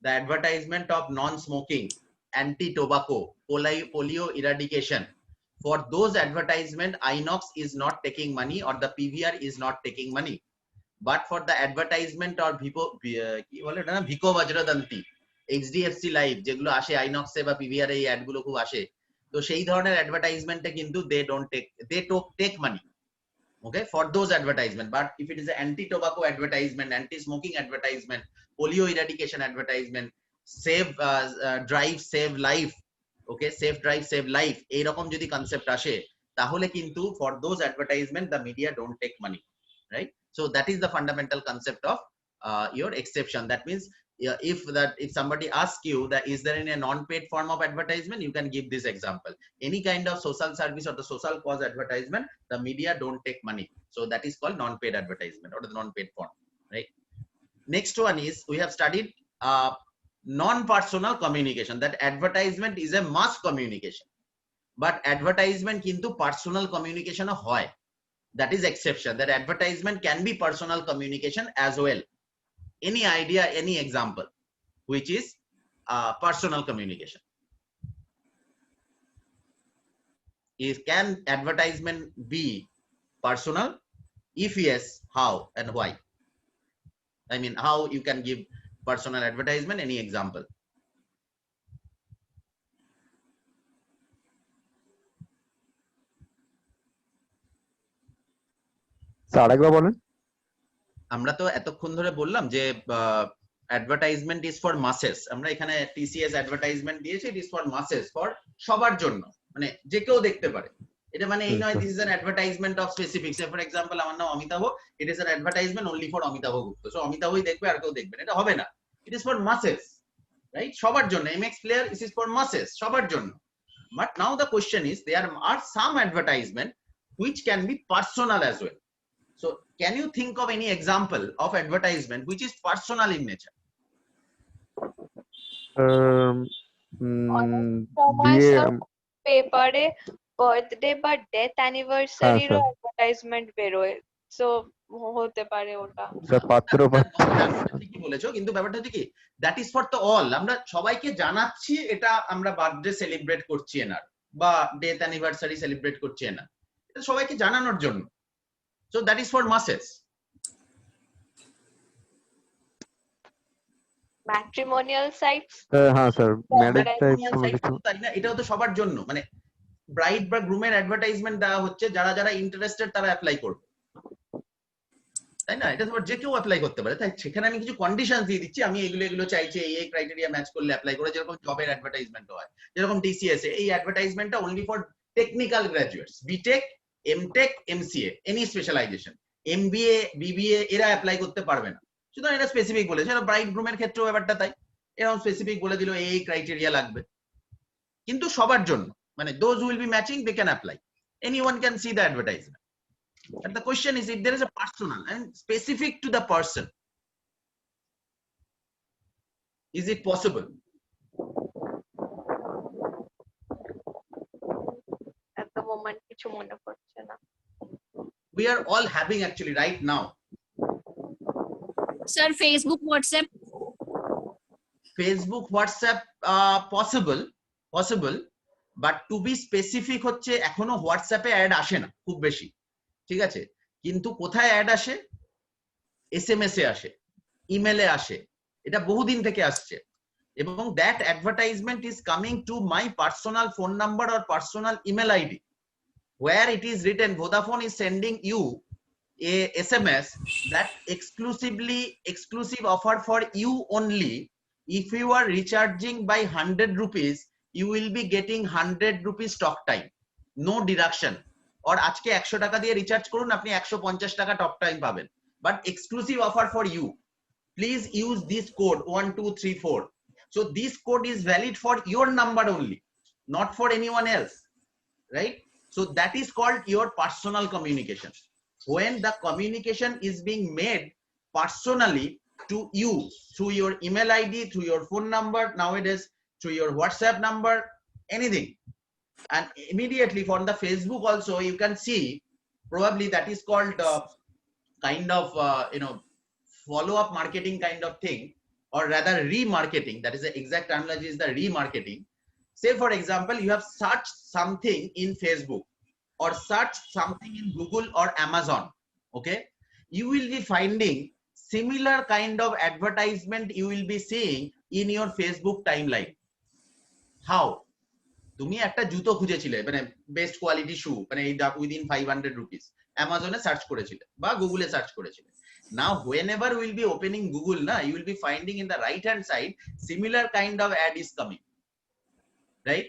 the advertisement of non-smoking, anti-tobacco, polio eradication. For those advertisement, Inox is not taking money or the PVR is not taking money. But for the advertisement or Vico Vajradanti, HDFC Live, যেগুলো আসে Inox এ বা PVR এই add গুলো খুব আসে, তো সেই ধরনের অ্যাডভার্টাইজমেন্টে কিন্তু they take money. Okay, for those advertisement. But if it is an anti-tobacco advertisement, anti-smoking advertisement, polio eradication advertisement, save drive save life, okay, safe drive save life, এরকম যদি কনসেপ্ট আসে তাহলে কিন্তু for those advertisement the media don't take money, right? So that is the fundamental concept of your exception. That means if somebody asks you that is there any non-paid form of advertisement, you can give this example. Any kind of social service or the social cause advertisement, the media don't take money, so that is called non-paid advertisement or the non-paid form, right? Next one is we have studied non-personal communication, that advertisement is a mass communication, but advertisement kintu personal communication hoy, that is exception, that advertisement can be personal communication as well. Any idea, any example which is personal communication? Can advertisement be personal? If yes, how and why? I mean, how you can give personal advertisement? Any example? Sir আরেকবার বলেন। আমরা তো এতক্ষণ ধরে বললাম যে advertisement is for মাসেস, আমরা এখানে টিসিএস অ্যাডভার্টাইজমেন্ট দিয়েছি, ইট ইজ ফর মাসেস, ফর সবার জন্য, মানে যে কেউ দেখতে পারে। এটা মানে এই নয় this is an advertisement of specific, say for example আমার নাম Amitabh, it is an advertisement only for Amitabh Gupta, সো অমিতাভই দেখবে আর কেউ দেখবে না, এটা হবে না। It is for masses, right? সবার জন্য। MX player it is for masses, সবার জন্য। But now the question is there are some advertisement which can be personal as well. So can you think of any example of advertisement which is personal in nature? পেপারে birthday বা death অ্যানিভার্সারির advertisement বেরোয়, so হতে পারে ওটা। ঠিকই বলেছো, কিন্তু ব্যাপারটা হচ্ছে কি, that is for the all, আমরা সবাইকে জানাচ্ছি এটা আমরা বার্থডে সেলিব্রেট করছি এনার, বা ডেথ অ্যানিভার্সারি সেলিব্রেট করছি এনার, এটা সবাইকে জানানোর জন্য। So that is for masses. Matrimonial sites, হ্যাঁ স্যার, ম্যারেজ টাইপ তাই না? এটাও তো সবার জন্য, মানে ব্রাইড বা গ্রুমের অ্যাডভার্টাইজমেন্ট দেওয়া হচ্ছে, যারা যারা ইন্টারেস্টেড তারা অ্যাপ্লাই করবে, তাই না? এটা তোমার যে কেউ অ্যাপ্লাই করতে পারে, তাই সেখানে আমি কিছু কন্ডিশন দিয়ে দিচ্ছি, আমি এগুলো চাইছি, এই ক্রাইটেরিয়া ম্যাচ করলে অ্যাপ্লাই করে, যেরকম জবের অ্যাডভার্টাইজমেন্ট হয়, যেরকম টিসিএস এই অ্যাডভার্টাইজমেন্টটা only for technical graduates, BTech, MTech, MCA, any specialization, MBA, BBA এরা অ্যাপ্লাই করতে পারবে না। সুতরাং এটা স্পেসিফিক বলেছে, এটা ব্রাইড গ্রুমের ক্ষেত্রেও ব্যাপারটা তাই, এরকম স্পেসিফিক বলে দিল এই ক্রাইটেরিয়া লাগবে, কিন্তু সবার জন্য, মানে those who will be matching they can apply, anyone can see the advertisement. And the question is, if there is a personal and specific to the person, is it possible? at the moment কিছু মনে পড়ছে না। We are all having actually right now. Sir, Facebook, WhatsApp. Facebook, WhatsApp, possible, but to be specific হচ্ছে এখনো হোয়াটসঅ্যাপে add আসে না খুব বেশি, ঠিক আছে? কিন্তু কোথায় অ্যাড আসে? এসএমএস এ আসে, ইমেলে আসে, এটা বহুদিন থেকে আসছে, এবং that advertisement is coming to my personal phone number or personal email ID, where it is written Vodafone is sending you a SMS that exclusive offer for you only. If you are recharging by 100 rupees, you will be getting 100 rupees talk time, no deduction. Or আজকে 100 টাকা দিয়ে recharge করুন, আপনি 150 টাকা talk time পাবেন, but exclusive offer for you. Please use this code 1234. So this code is valid for your number only, not for anyone else, right? So that is called your personal communication. When the communication is being made personally to you through your email ID, through your phone number, nowadays through your WhatsApp number, anything, and immediately from the Facebook also you can see, probably that is called kind of follow-up marketing kind of thing, or rather remarketing. That is the exact terminology, is the remarketing. Say for example, you have searched something in Facebook or search something in Google or Amazon, okay? You will be finding similar kind of advertisement you will be seeing in your Facebook timeline. How? তুমি একটা জুতো খুঁজেছিলে, মানে best quality শু, মানে এইটা within 500 rupees, অ্যামাজনে search করেছিলে বা গুগলে সার্চ করেছিলে। Now whenever you will be opening Google, na, you will be finding in the right hand side similar kind of ad is coming, right?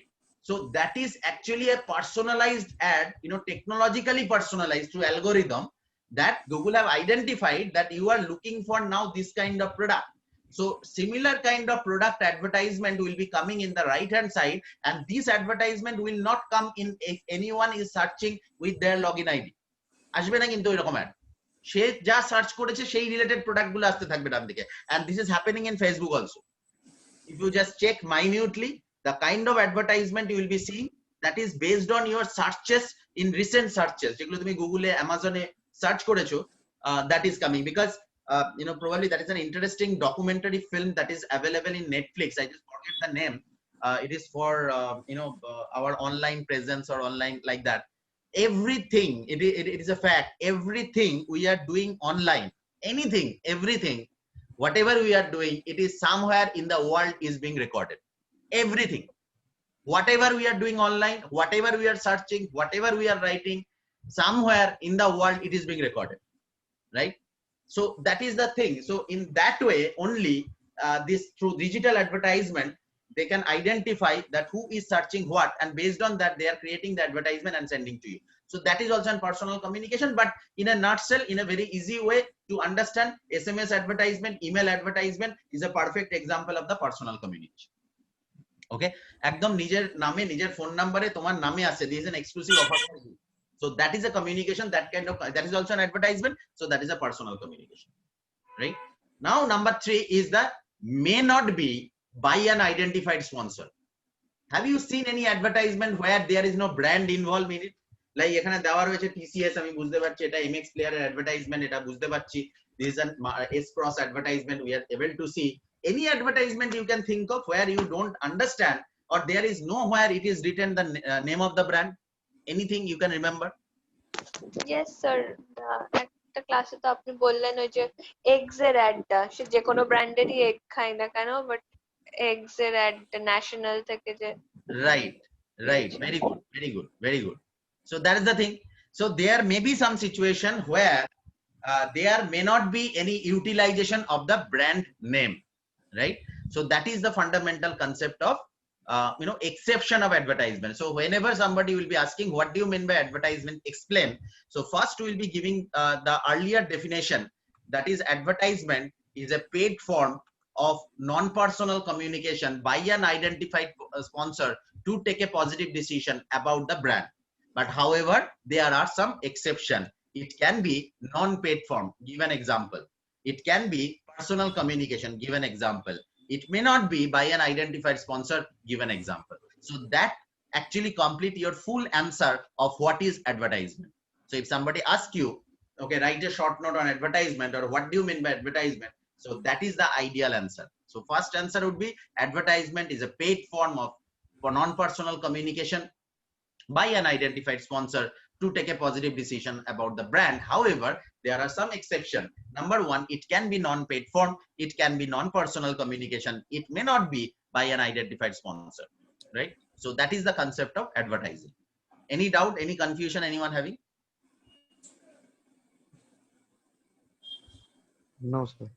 So that is actually a personalized ad, technologically personalized through algorithm that Google have identified that you are looking for now this kind of product. So similar kind of product advertisement will be coming in the right hand side, and this advertisement will not come in if anyone is searching with their login ID. আসবে না কিন্তু এরকম add, সে যা search করেছে সেই related product গুলো আসতে থাকবে ডান দিকে। and this is happening in Facebook also. If you just check minutely, the kind of advertisement you will be seeing, that is based on your searches in recent searches, যেগুলো তুমি গুগলে অ্যামাজনে search করেছো, that is coming. Because you know, probably that is an interesting documentary film that is available in Netflix. I just forget the name. It is for you know, our online presence or online like that. Everything, it is a fact, everything we are doing online, anything, everything, whatever we are doing, it is somewhere in the world is being recorded. Everything, whatever we are doing online, whatever we are searching, whatever we are writing, somewhere in the world it is being recorded, right? So that is the thing. So in that way only, this through digital advertisement, they can identify that who is searching what, and based on that they are creating the advertisement and sending to you. So that is also in personal communication, but in a nutshell, in a very easy way to understand, SMS advertisement, email advertisement is a perfect example of the personal communication. Okay, একদম নিজের নামে নিজের phone নাম্বারে তোমার নামে আছে, there is an exclusive offer for you. So that is a communication, that kind of, that is also an advertisement. So that is a personal communication, right? Now number 3 is that may not be by an identified sponsor. Have you seen any advertisement where there is no brand involved in it? Like এখানে দেওয়া রয়েছে TCS, আমি বুঝতে পারছি এটা MX Player এর advertisement, এটা বুঝতে পারছি this is an S Cross advertisement, we are able to see. Any advertisement you can think of where you don't understand, or there is nowhere it is written the name of the brand? Anything you can remember? Yes sir, একটা ক্লাসে তো আপনি বললেন ওই যে eggs এর অ্যাডটা, সে যে কোনো ব্র্যান্ডেরই এগ খায় না কেন, বাট এগস এর অ্যাড ন্যাশনাল থেকে যে, Right, right, very good, very good, very good. So that is the thing. So there may be some situation where there may not be any utilization of the brand name, right? So that is the fundamental concept of you know, exception of advertisement. So whenever somebody will be asking what do you mean by advertisement, explain. So first we will be giving the earlier definition, that is advertisement is a paid form of non-personal communication by an identified sponsor to take a positive decision about the brand. But however, there are some exception. It can be non-paid form, give an example. It can be personal communication, give an example. It may not be by an identified sponsor, give an example. So that actually complete your full answer of what is advertisement. So if somebody asks you, okay, write a short note on advertisement, or what do you mean by advertisement? So that is the ideal answer. So first answer would be advertisement is a paid form of for non-personal communication by an identified sponsor to take a positive decision about the brand. However, there are some exceptions. Number 1, it can be non-paid form, it can be non-personal communication, it may not be by an identified sponsor, right? So that is the concept of advertising. Any doubt, any confusion anyone having? No sir.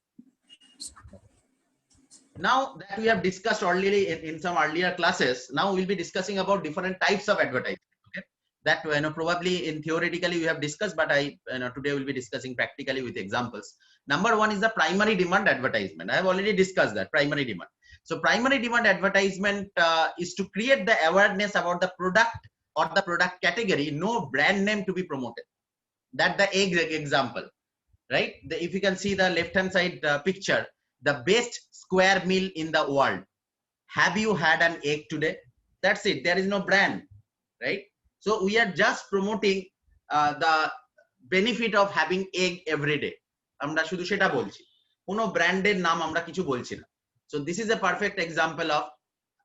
Now that we have discussed already in some earlier classes, now we'll be discussing about different types of advertising. Okay, that you know, probably in theoretically we have discussed, but I today will be discussing practically with examples. Number 1 is the primary demand advertisement. I have already discussed that, primary demand. So primary demand advertisement is to create the awareness about the product or the product category, no brand name to be promoted. That the egg example, right? If you can see the left hand side picture, the best square meal in the world. Have you had an egg today? That's it. There is no brand, right? So we are just promoting the benefit of having egg every day. আমরা শুধু সেটা বলছি, কোনো ব্র্যান্ডের নাম আমরা কিছু বলছি না। So this is a perfect example of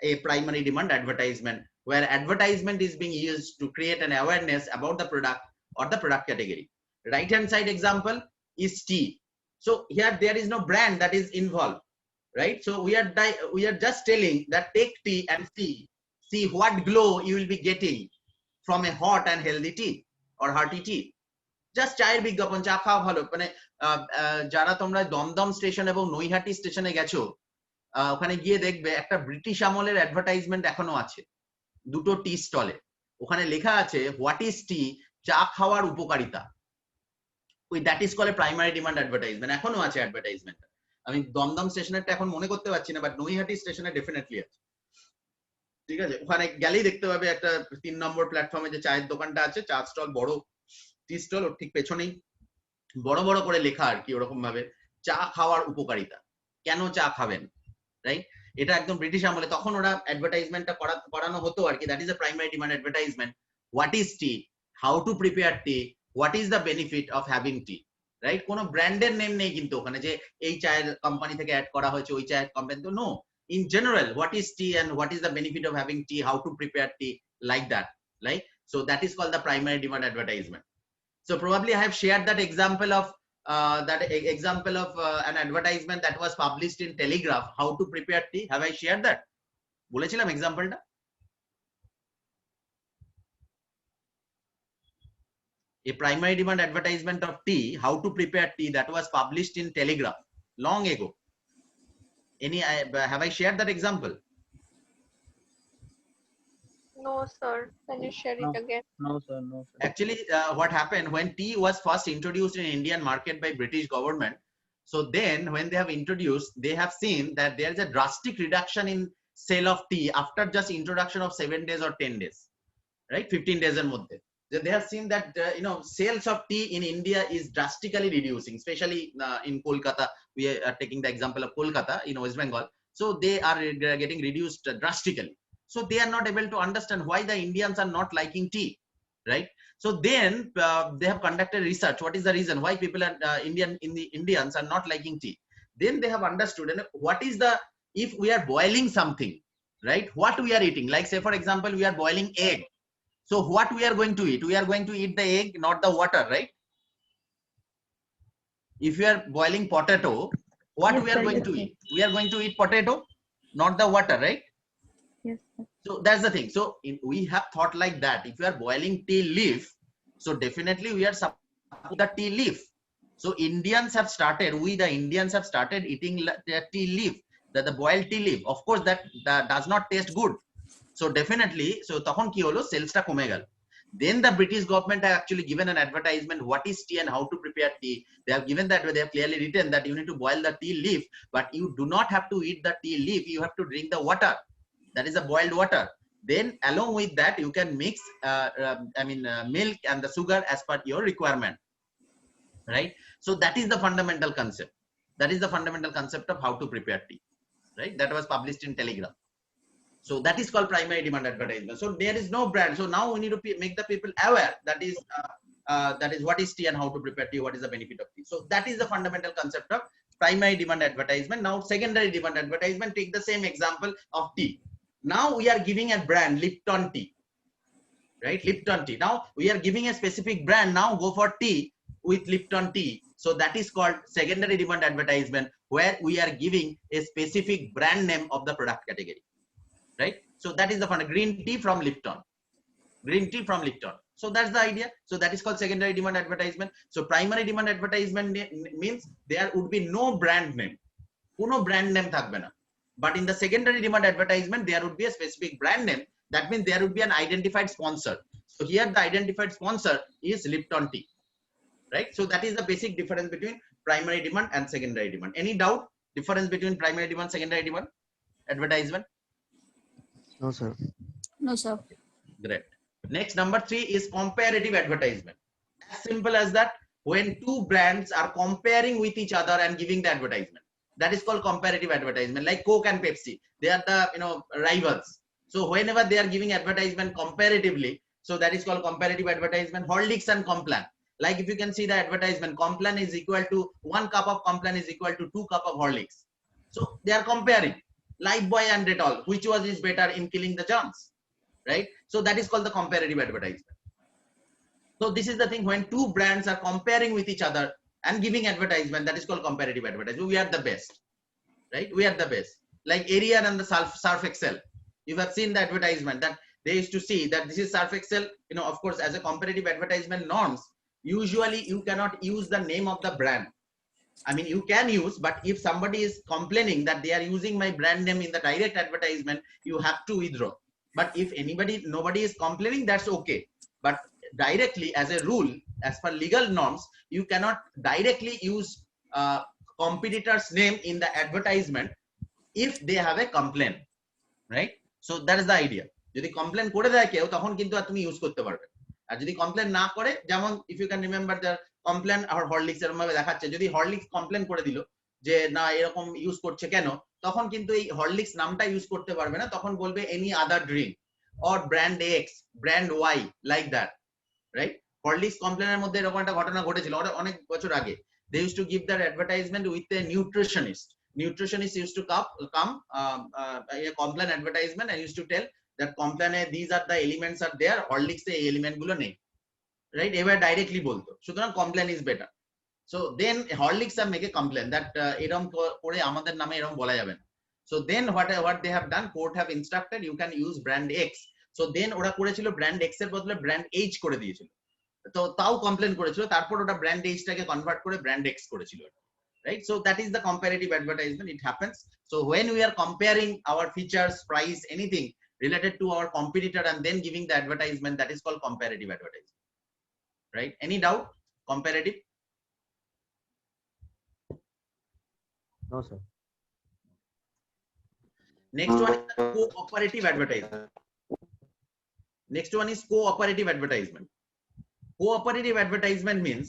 a primary demand advertisement, where advertisement is being used to create an awareness about the product or the product category. Right hand side example is tea. So here there is no brand that is involved, right? So we are just telling that take tea and see what glow you will be getting from a hot and healthy tea or hearty tea. Just চায়ের বিজ্ঞাপন, চা খাওয়া ভালো। মানে যারা তোমরা Dumdum station এবং নৈহাটি স্টেশনে গেছো, ওখানে গিয়ে দেখবে একটা ব্রিটিশ আমলের অ্যাডভার্টাইজমেন্ট এখনো আছে, দুটো টি স্টলে। ওখানে লেখা আছে হোয়াট ইজ টি, চা খাওয়ার উপকারিতা। that is called a primary demand advertisement. এখনো আছে অ্যাডভার্টাইজমেন্ট। আমি দমদম স্টেশনেরটা এখন মনে করতে পারছি না, বাট নৈহাটি স্টেশনে ডেফিনেটলি আছে। ঠিক আছে, ওখানে গেলেই দেখতে পাবে একটা 3 নম্বর প্ল্যাটফর্মে যে চায়ের দোকানটা আছে, চা স্টল, বড় টি স্টল, ওর ঠিক পেছনেই বড় বড় করে লেখা আর কি ওরকম ভাবে, চা খাওয়ার উপকারিতা, কেন চা খাবেন, রাইট? এটা একদম ব্রিটিশ আমলে তখন ওরা অ্যাডভার্টাইজমেন্টটা করানো হতো আর কি। That is the primary demand advertisement. What is T, how to prepare T, what is the benefit of having tea, right? কোনো ব্র্যান্ডের নেম নেই কিন্তু ওখানে যে এই চায়ের কোম্পানি থেকে অ্যাড করা হয়েছে, ওই চায়ের কোম্পানি তো no. In general, what is tea and what is the benefit of having tea, how to prepare tea, like that, right? So that is called the primary demand advertisement. So probably I have shared that example of an advertisement that was published in Telegraph, how to prepare tea. Have I shared that? বলেছিলাম এক্সাম্পলটা? A primary demand advertisement of tea, how to prepare tea, that was published in Telegraph long ago. Have I shared that example? No, sir. Can you share it again? No, sir. No, sir. Actually, what happened when tea was first introduced in Indian market by British government, so then when they have introduced, they have seen that there is a drastic reduction in sale of tea after just introduction of 7 days or 10 days, right? 15 days er moddhe. They have seen that sales of tea in India is drastically reducing, especially in Kolkata. We are taking the example of Kolkata in West Bengal. So they are getting reduced drastically. So they are not able to understand why the Indians are not liking tea, right? So then they have conducted research. What is the reason why people are Indians are not liking tea? Then they have understood, and what is the, if we are boiling something, right? What we are eating, like say for example we are boiling egg. So what we are going to eat? We are going to eat the egg, not the water, right? If you are boiling potato, what Yes, we are sir, going yes, to sir. eat? We are going to eat potato, not the water, right? Yes, sir. So that's the thing. So we have thought like that. If you are boiling tea leaf, so definitely we are supposed the tea leaf. So Indians have started, the Indians have started eating the tea leaf, the boiled tea leaf. Of course, that does not taste good. So definitely, so তখন কি হলো, সেলসটা কমে গেল। Then the British government have actually given an advertisement, what is tea and how to prepare tea. They have given that, they have clearly written that you need to boil the tea leaf, but you do not have to eat the tea leaf, you have to drink the water. That is the boiled water. Then along with that, you can mix milk and the sugar as per your requirement, right? So that is the fundamental concept. That is the fundamental concept of how to prepare tea, right? That was published in Telegraph. So that is called primary demand advertisement. So there is no brand. So now we need to make the people aware. That is what is tea and how to prepare tea. What is the benefit of tea? So that is the fundamental concept of primary demand advertisement. Now secondary demand advertisement. Take the same example of tea. Now we are giving a brand, Lipton tea, right? Lipton tea. Now we are giving a specific brand. Now go for tea with Lipton tea. So that is called secondary demand advertisement, where we are giving a specific brand name of the product category. Right? So that is the fun. Green tea from Lipton. Green tea from Lipton. So that's the idea. So that is called secondary demand advertisement. So primary demand advertisement means there would be no brand name. Kuno brand name thakbe na. But in the secondary demand advertisement, there would be a specific brand name. That means there would be an identified sponsor. So here the identified sponsor is Lipton tea. Right? So that is the basic difference between primary demand and secondary demand. Any doubt? Difference between primary demand, secondary demand advertisement? No, sir. No, sir. Great. Next, number 3 is comparative advertisement. As simple as that. When two brands are comparing with each other and giving the advertisement, that is called comparative advertisement. Like Coke and Pepsi, they are the rivals. So whenever they are giving advertisement comparatively, so that is called comparative advertisement. Horlicks and Complan. Like if you can see the advertisement, Complan is equal to 1 cup of Complan is equal to 2 cup of Horlicks. So they are comparing. Lifebuoy and Dettol, which was is better in killing the germs, right? So that is called the comparative advertisement. So this is the thing, when two brands are comparing with each other and giving advertisement, that is called comparative advertisement. We are the best, right? We are the best. Like Ariel and the Surf Excel. You have seen the advertisement that they used to see that this is Surf Excel. Of course, as a comparative advertisement norms, usually you cannot use the name of the brand. I mean, you can use, but if somebody is complaining that they are using my brand name in the direct advertisement, you have to withdraw. But if nobody is complaining, that's okay. But directly, as a rule, as per legal norms, you cannot directly use competitor's name in the advertisement if they have a complaint, right? So that is the idea. যদি complain করে দেয় কেউ তখন কিন্তু আর তুমি use করতে পারবে, আর যদি কমপ্লেন না করে, যেমন if you can remember the Complan আর হরলিক্স এরকম ভাবে দেখাচ্ছে, যদি হরলিক্স কমপ্লেন করে দিল যে না এরকম ইউজ করছে কেন, তখন কিন্তু এই হরলিক্স নামটা ইউজ করতে পারবে না, তখন বলবে any other drink or brand X, brand Y, like that, right? Horlicks কমপ্লেনের মধ্যে এরকম একটা ঘটনা ঘটেছিল অনেক বছর আগে। They used to give their advertisement with a nutritionist. Nutritionist used to come a complaint advertisement and used to tell that complaint these are the elements are there, Horlicks এই এলিমেন্ট গুলো নেই, right? এবার directly বলতো, সুতরাং complaint is better. So then Horlicks have make a complaint that এরকম করে আমাদের নামে এরকম বলা যাবে না। So then what they have done, court have instructed you can use brand X. So then ওরা করেছিল brand X এর বদলে brand H করে দিয়েছিল, তো তাও কমপ্লেন করেছিল, তারপর ওটা ব্র্যান্ড এইচটাকে কনভার্ট করে ব্র্যান্ড এক্স করেছিল, right? So that is the comparative advertisement, it happens. So when we are comparing our features, price, anything related to our competitor and then giving the advertisement, that is called comparative advertising, right? Any doubt? Comparative? No sir. Next one is cooperative advertisement. Next one is cooperative advertisement. Cooperative advertisement means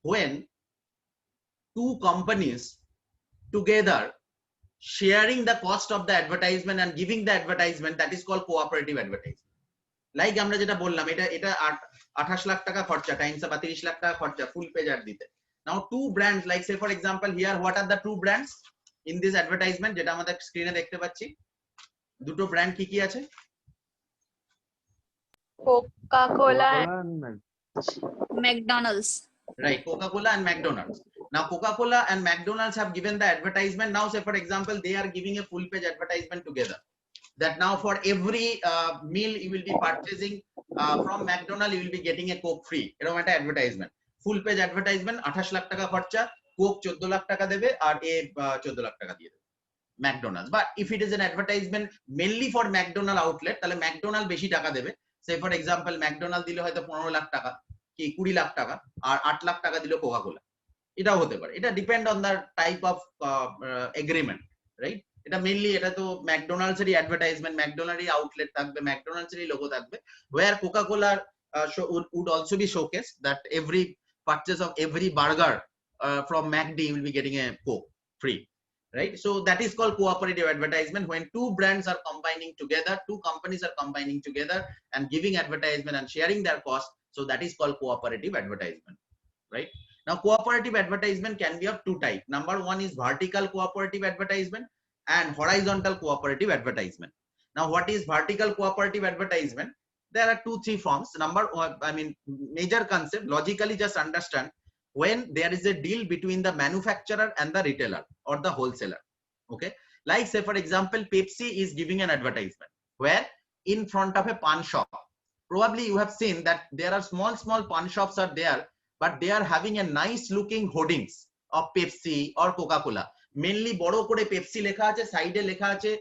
when two companies together sharing the cost of the advertisement and giving the advertisement, that is called cooperative advertisement. Like আমরা যেটা বললাম, এটা 28 লাখ টাকা খরচা Times বা 30 লাখ টাকা খরচা full page add দিতে। Now two brands, like say for example here, what are the two brands in this advertisement যেটা আমাদের স্ক্রিনে দেখতে পাচ্ছি? দুটো ব্র্যান্ড কি কি আছে? Coca-Cola and McDonald's. Right, Coca-Cola and McDonald's. Now Coca-Cola and McDonald's have given the advertisement. Now say for example they are giving a full page advertisement together, that now for every meal you will be purchasing from McDonald's, you will be getting a Coke free, এরকম একটা advertisement, full page advertisement, 28 lakh টাকা খরচা, Coke 14 lakh টাকা দেবে আর এ 14 লাখ টাকা দিয়ে দেবে McDonald's. But if it is an advertisement mainly for McDonald's outlet, তাহলে McDonald's বেশি টাকা দেবে। say for example McDonald's দিলে হয়তো 15 লাখ টাকা কি 20 লাখ টাকা, আর 8 লাখ টাকা দিল কোকা-কোলা, এটাও হতে পারে। এটা depend on the type of agreement, right? এটা মেইনলি এটা তো ম্যাকডোনাল্ডস এরই অ্যাডভার্টাইজমেন্ট, ম্যাকডোনাল্ডস এর আউটলেট থাকবে, ম্যাকডোনাল্ডস এরই লোগো থাকবে, where Coca-Cola would also be showcased, that every purchase of every burger from McD will be getting a Coke free, right? So that is called cooperative advertisement, when two brands are combining together, two companies are combining together and giving advertisement and sharing their cost. So that is called cooperative advertisement, right? Now cooperative advertisement can be of two types. Number one is vertical cooperative advertisement and horizontal cooperative advertisement. Now what is vertical cooperative advertisement? There are 2-3 forms. Number one, I mean major concept, logically just understand, when there is a deal between the manufacturer and the retailer or the wholesaler, okay? Like say for example Pepsi is giving an advertisement where in front of a pan shop, probably you have seen that there are small pan shops are there, but they are having a nice looking hoardings of Pepsi or Coca-Cola. Mainly বড় করে Pepsi লেখা আছে, সাইডে লেখা আছে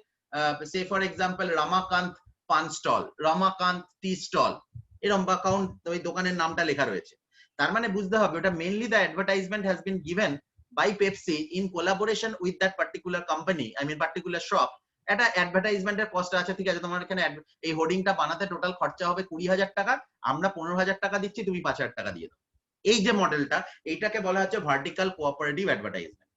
say for example Ramakant pan stall, Ramakant tea stall, এরকম বা count ওই দোকানের নামটা লেখা রয়েছে। তার মানে বুঝতে হবে ওটা mainly the advertisement has been given by Pepsi in collaboration with that particular company, I mean particular shop. একটা অ্যাডভার্টাইজমেন্টের কস্ট আছে, ঠিক আছে, তোমার এখানে এই হোর্ডিংটা বানাতে টোটাল খরচা হবে 20,000 টাকা, আমরা 15,000 টাকা দিচ্ছি, তুমি 5,000 টাকা দিয়ে দাও। এই যে মডেলটা, এইটাকে বলা হচ্ছে ভার্টিক্যাল কোঅপারেটিভ অ্যাডভার্টাইজমেন্ট,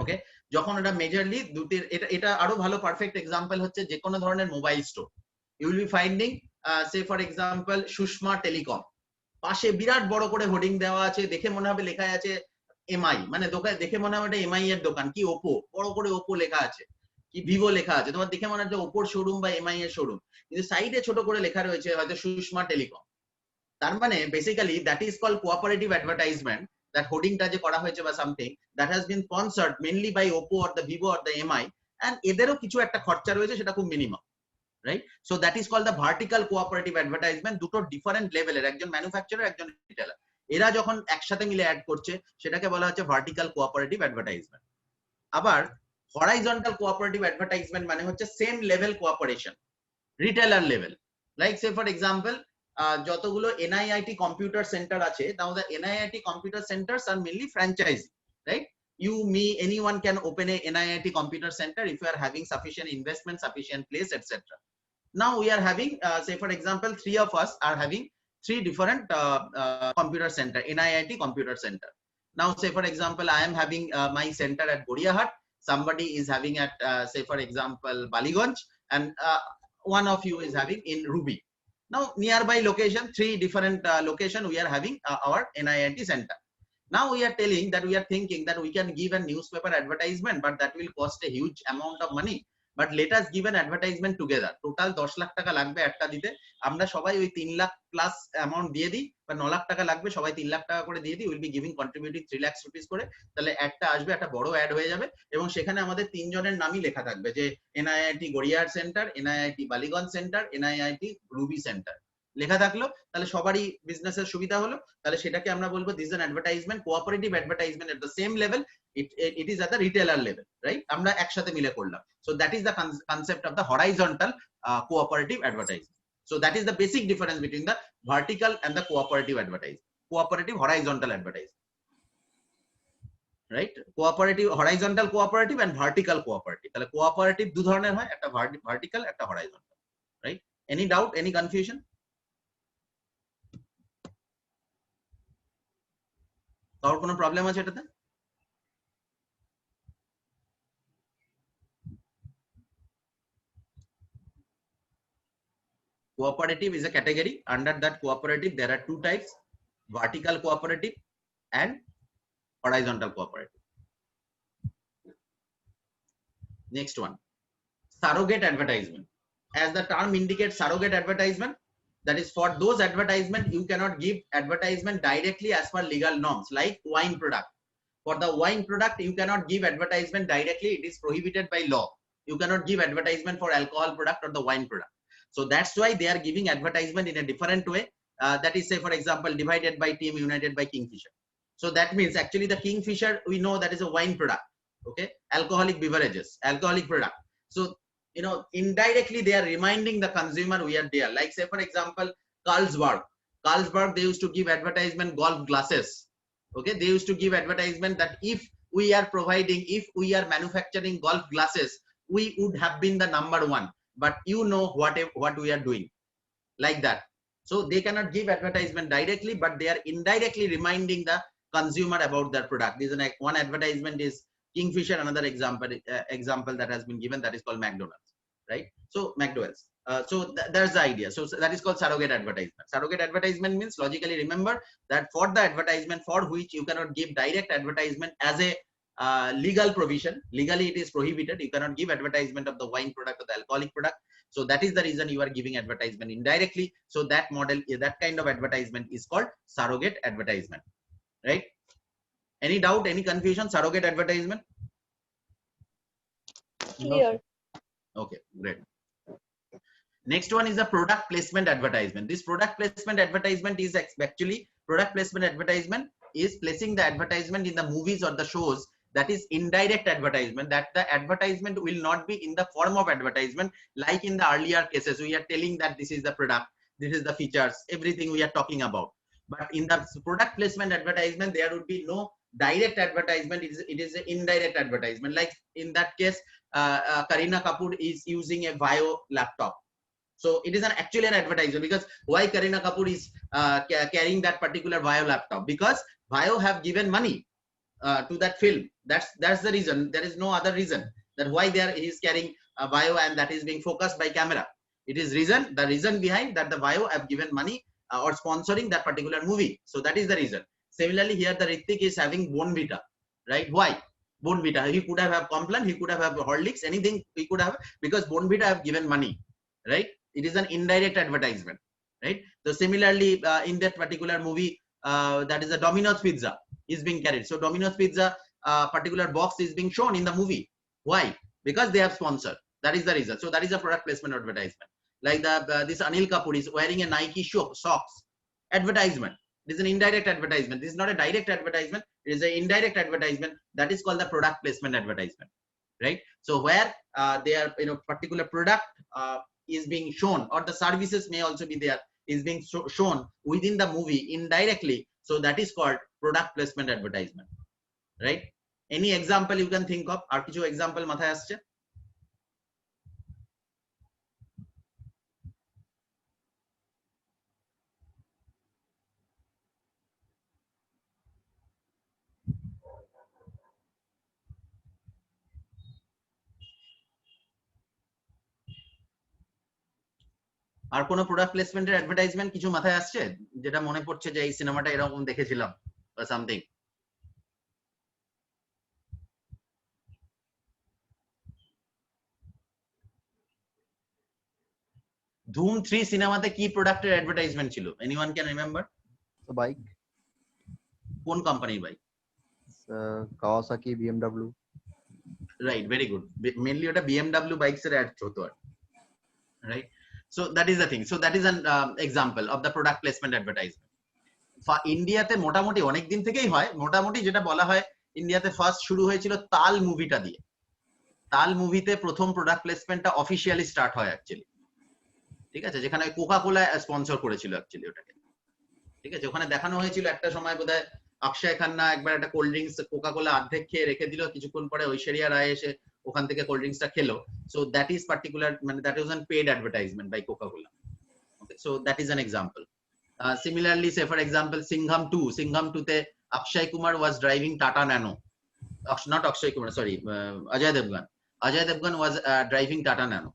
ওকে? যখন এটা মেজরলি দুটির, এটা আরো ভালো পারফেক্ট এক্সাম্পল হচ্ছে যে কোনো ধরনের mobile store, you will be finding say for example Sushma telecom, পাশে বিরাট বড় করে হোর্ডিং দেওয়া আছে, দেখে মনে হবে লেখা আছে এমআই, মানে দোকান দেখে মনে হবে এটা এমআই এর দোকান, কি ওপো, বড় করে ওপো লেখা আছে, কি ভিভো লেখা আছে, তোমার দেখে মনে হচ্ছে ওপোর শোরুম বা এমআই এর শোরুম, কিন্তু সাইডে ছোট করে লেখা রয়েছে হয়তো সুষমা টেলিকম। তার মানে basically that is called cooperative advertisement, that হোর্ডিংটা যে করা হয়েছে বা something that has been sponsored mainly by Oppo or the Vivo or the MI, and এদেরও কিছু একটা খরচা রয়েছে, সেটা খুব minimum, right? So that is called the vertical cooperative advertisement. দুটো ডিফারেন্ট লেভেলের, একজন ম্যানুফ্যাকচারার একজন রিটেলার, এরা যখন একসাথে মিলে অ্যাড করছে সেটাকে বলা হচ্ছে ভার্টিক্যাল কোঅপারেটিভ অ্যাডভার্টাইজমেন্ট। আবার হরাইজন্টাল কোঅপারেটিভ অ্যাডভার্টাইজমেন্ট মানে হচ্ছে same level cooperation, retailer level. Like say for example যতগুলো এনআইআইটি কম্পিউটার সেন্টার আছে, now the NIIT computer centres are mainly franchisee, right? you, me, anyone can open a NIIT computer center if you are having sufficient investment, sufficient place, etc. Now we are having, say for example, 3 of us are having 3 different computer center, NIIT computer center. Now say for example, I am having my center at Goriahat, somebody is having at say for example Baliganj, and one of you is having in Ruby. Now nearby location, 3 different location we are having our NIIT center. Now we are telling that we are thinking that we can give a newspaper advertisement, but that will cost a huge amount of money. But let us give an advertisement together. Total 10 lakh টাকা লাগবে একটা দিতে, আমরা সবাই ওই 3 lakh plus amount দিয়ে দিই, বা 9 লাখ টাকা লাগবে, সবাই 3 লাখ টাকা করে দিয়ে দিই, will be giving contributing 3 lakh rupees করে। তাহলে একটা আসবে, একটা বড় অ্যাড হয়ে যাবে, এবং সেখানে আমাদের 3 জনের নামই লেখা থাকবে, যে NIIT Gariahat centre, NIIT Ballygunge centre, NIIT Ruby centre লেখা থাকলো। তাহলে সবারই বিজনেসের সুবিধা হলো। তাহলে সেটাকে আমরা বলবো this an advertisement, cooperative advertisement at the same level, it is at the retailer level, right? আমরা একসাথে মিলে করলাম। So that is the concept of the horizontal cooperative advertising. So that is the basic difference between the vertical and the cooperative advertising. Cooperative, horizontal advertising, right? Cooperative, horizontal cooperative and vertical cooperative. তাহলে cooperative দু ধরনের হয়, একটা vertical, একটা horizontal, right? Any doubt, any confusion? কারোর কোনো problem আছে এটাতে? Cooperative is a category. Under that cooperative, there are 2 types: vertical cooperative and horizontal cooperative. Next one, surrogate advertisement. As the term indicates, surrogate advertisement, that is for those advertisement you cannot give advertisement directly as per legal norms, like wine product. For the wine product, you cannot give advertisement directly. It is prohibited by law. You cannot give advertisement for alcohol product or the wine product. So that's why they are giving advertisement in a different way. That is, say for example, divided by Team United by Kingfisher. So that means actually the Kingfisher, we know that is a wine product, okay, alcoholic beverages, alcoholic product. So you know, indirectly they are reminding the consumer we are there. Like say for example, Carlsberg, they used to give advertisement golf glasses, okay, they used to give advertisement that if we are providing, if we are manufacturing golf glasses, we would have been the number 1, but you know what we are doing, like that. So they cannot give advertisement directly, but they are indirectly reminding the consumer about their product. This is one advertisement is Kingfisher. Another example that has been given, that is called McDonald's, right? So McDonald's. So that's the idea. So that is called surrogate advertisement. Surrogate advertisement means, logically remember that for the advertisement for which you cannot give direct advertisement as a legal provision, legally it is prohibited. You cannot give advertisement of the wine product or the alcoholic product. So that is the reason you are giving advertisement indirectly. So that model, that kind of advertisement is called surrogate advertisement, right? Any doubt, any confusion? Surrogate advertisement? Clear. Okay, great. Next one is the product placement advertisement. This product placement advertisement is actually, product placement advertisement is placing the advertisement in the movies or the shows. That is indirect advertisement, that the advertisement will not be in the form of advertisement like in the earlier cases. We are telling that this is the product, this is the features, everything we are talking about. But in the product placement advertisement, there would be no direct advertisement. It is an indirect advertisement. Like in that case, Kareena Kapoor is using a Vaio laptop. So it is actually an advertisement, because why Kareena Kapoor is carrying that particular Vaio laptop? Because Vaio have given money to that film. That's the reason. There is no other reason that why he is carrying a Vaio and that is being focused by camera. It is the reason behind that the Vaio have given money or sponsoring that particular movie. So that is the reason. Similarly, here the Hrithik is having Bournvita, right? Why Bournvita? He could have Complan, he could have Horlicks, anything he could have, because Bournvita have given money, right? It is an indirect advertisement, right? So similarly, in that particular movie, that is a Domino's pizza is being carried. So Domino's pizza particular box is being shown in the movie. Why? Because they have sponsored. That is the reason. So that is a product placement advertisement. Like this Anil Kapoor is wearing a Nike socks advertisement. It is an indirect advertisement. This is not a direct advertisement. It is an indirect advertisement. That is called the product placement advertisement, right? So where their particular product is being shown, or the services may also be there, is being shown within the movie indirectly. So that is called product placement advertisement, right? Any example you can think of? আর কিছু example মাথায় আসছে? আর কোনো product প্লেসমেন্টের advertisement কিছু মাথায় আসছে যেটা মনে পড়ছে যে এই সিনেমাটা এরকম দেখেছিলাম বা সামথিং? ধুম 3 সিনেমাতে কি প্রোডাক্টের অ্যাডভার্টাইজমেন্ট ছিল? Anyone can remember? বাইক, কোন কোম্পানির bike? Kawasaki, BMW. Right, very good. Mainly ওটা বিএমডব্লিউ বাইকস এর অ্যাড হতো আর, right? So that is the thing. So that is an example of the product placement advertisement. ইন্ডিয়াতে মোটামুটি অনেক দিন থেকেই হয়। মোটামুটি যেটা বলা হয়, ইন্ডিয়াতে ফার্স্ট শুরু হয়েছিল তাল মুভিটা দিয়ে। তাল মুভিতে প্রথম প্রোডাক্ট প্লেসমেন্টটা অফিসিয়ালি স্টার্ট হয় অ্যাকচুয়ালি, ঠিক আছে? যেখানে কোকা কোলা স্পন্সর করেছিল অ্যাকচুয়ালি ওটাকে, ঠিক আছে? ওখানে দেখানো হয়েছিল একটা সময় বোধহয় অক্ষয় খান্না একবার একটা কোল্ড ড্রিঙ্কস কোকা কোলা অর্ধেক খেয়ে রেখে দিল, কিছুক্ষণ পরে ঐশ্বরিয়া রায় এসে ওখান থেকে কোল্ড ড্রিঙ্কসটা খেলো। সো দ্যাট ইজ পার্টিকুলার, মানে that was an paid advertisement by Coca Cola. Okay, so that is an example. Similarly, say for example, Singham 2. Singham 2 te Akshay Kumar was driving Tata Nano. Not Akshay Kumar, sorry, Ajay Devgan. Ajay Devgan was driving Tata Nano,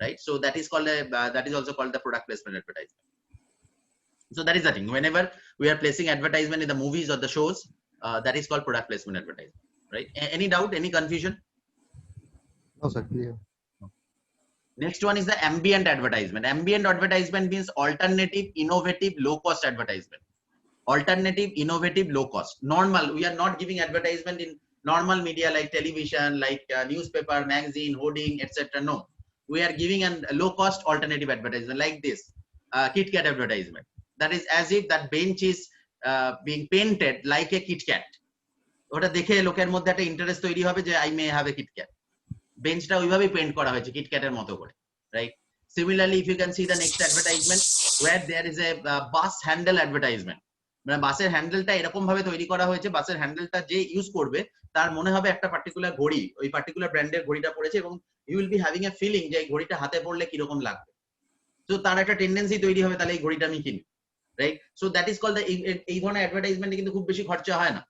right? So that is called that is also called the product placement advertisement. So that is the thing. Whenever we are placing advertisement in the movies or the shows, that is called product placement advertisement, right? Any doubt? Any confusion? No, sir, clear. Next one is the ambient advertisement. Ambient advertisement means alternative, innovative, low cost advertisement. Alternative, innovative, low cost. Normal, we are not giving advertisement in normal media like television, like newspaper, magazine, hoarding, etc. No, we are giving a low cost alternative advertisement like this KitKat advertisement. That is as if that bench is being painted like a KitKat. ওটা দেখে লোকের মধ্যে একটা interest তৈরি হবে যে I may have a KitKat. বেঞ্চটা ওইভাবেই paint করা হয়েছে কিটক্যাটের মতো করে, right? Similarly if you can see the next advertisement where there is a bus handle advertisement. মানে বাসের হ্যান্ডেলটা এরকম ভাবে তৈরি করা হয়েছে, বাসের হ্যান্ডেলটা যে ইউজ করবে তার মনে হবে একটা পার্টিকুলার ঘড়ি, ওই পার্টিকুলার ব্র্যান্ডের ঘড়িটা পড়েছে, এবং you will be having a feeling যে এই ঘড়িটা হাতে পড়লে কিরকম লাগবে। তো তার একটা টেন্ডেন্সি তৈরি হবে তাহলে এই ঘড়িটা আমি কিনি, right? So that is called the, এই ধরনের অ্যাডভার্টাইজমেন্টে কিন্তু খুব বেশি খরচা হয় না,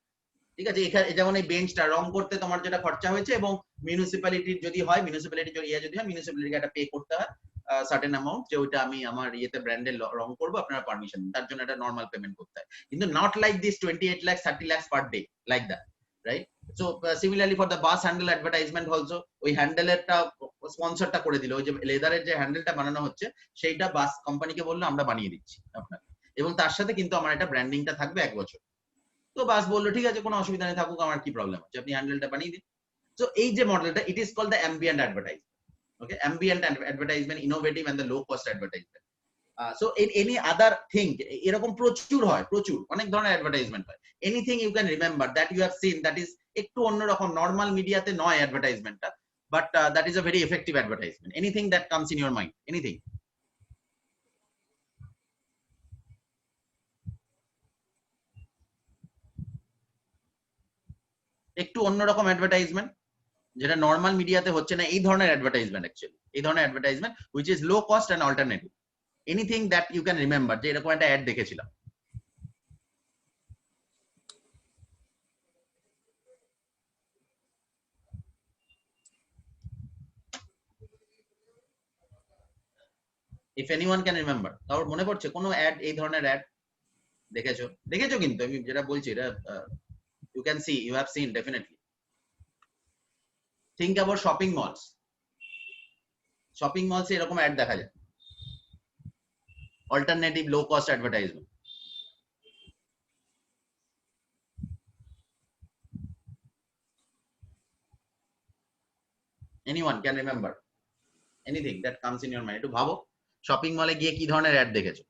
ঠিক আছে? এখানে যেমন এই বেঞ্চটা রং করতে তোমার যেটা খরচা হয়েছে, এবং মিউনিসিপ্যালিটির যদি হয়, মিউনিসিপ্যালিটির যদি হয়, মিউনিসিপ্যালিটিকে একটা পে করতে হয় সার্টেন অ্যামাউন্ট, যে ওইটা আমি আমার ইয়েতে ব্র্যান্ডের রং করবো, আপনারা পারমিশন, তার জন্য একটা নর্মাল পেমেন্ট করতে হয়। কিন্তু not like this 28 lakhs 30 lakhs per day, like that, right? So similarly for the bus handle advertisement also, ওই হ্যান্ডেলেরটা স্পন্সরটা করে দিল, ওই যে লেদারের যে হ্যান্ডেলটা বানানো হচ্ছে সেইটা বাস কোম্পানিকে বললো আমরা বানিয়ে দিচ্ছি আপনাকে, এবং তার সাথে কিন্তু আমার একটা ব্র্যান্ডিংটা থাকবে 1 বছর। তো বাস বললো ঠিক আছে, কোনো অসুবিধা নেই, থাকুক, আমার কি প্রবলেম আছে, আপনি হ্যান্ডেলটা বানিয়ে দিন। সো এই যে মডেলটা, it is called the ambient advertisement. Okay, ambient advertisement, innovative and the low cost advertisement. So any other thing, এরকম প্রচুর হয়, প্রচুর অনেক ধরনের অ্যাডভার্টাইজমেন্ট হয়। Anything you can remember that you have seen that is একটু অন্যরকম, নর্মাল মিডিয়াতে নয় অ্যাডভার্টাইজমেন্টটা, but that is a very effective advertisement. Anything that comes in your mind, anything? একটু অন্যরকম অ্যাডভার্টাইজমেন্ট যেটা নর্মাল মিডিয়াতে হচ্ছে না, এই ধরনের অ্যাডভার্টাইজমেন্ট, অ্যাকচুয়ালি এই ধরনের advertisement which is low cost and alternative. Anything that you can remember যে এরকম একটা অ্যাড দেখেছিলাম? if anyone can remember, কারোর মনে পড়ছে কোনো অ্যাড, এই ধরনের অ্যাড দেখেছো? দেখেছো কিন্তু আমি যেটা বলছি এটা you can see, you have seen definitely. Think about shopping malls. Shopping মলসে এরকম অ্যাড দেখা যায়, alternative low cost advertisement. Anyone can remember anything that comes in your mind? একটু ভাবো, শপিং মলে গিয়ে কি ধরনের অ্যাড দেখেছো?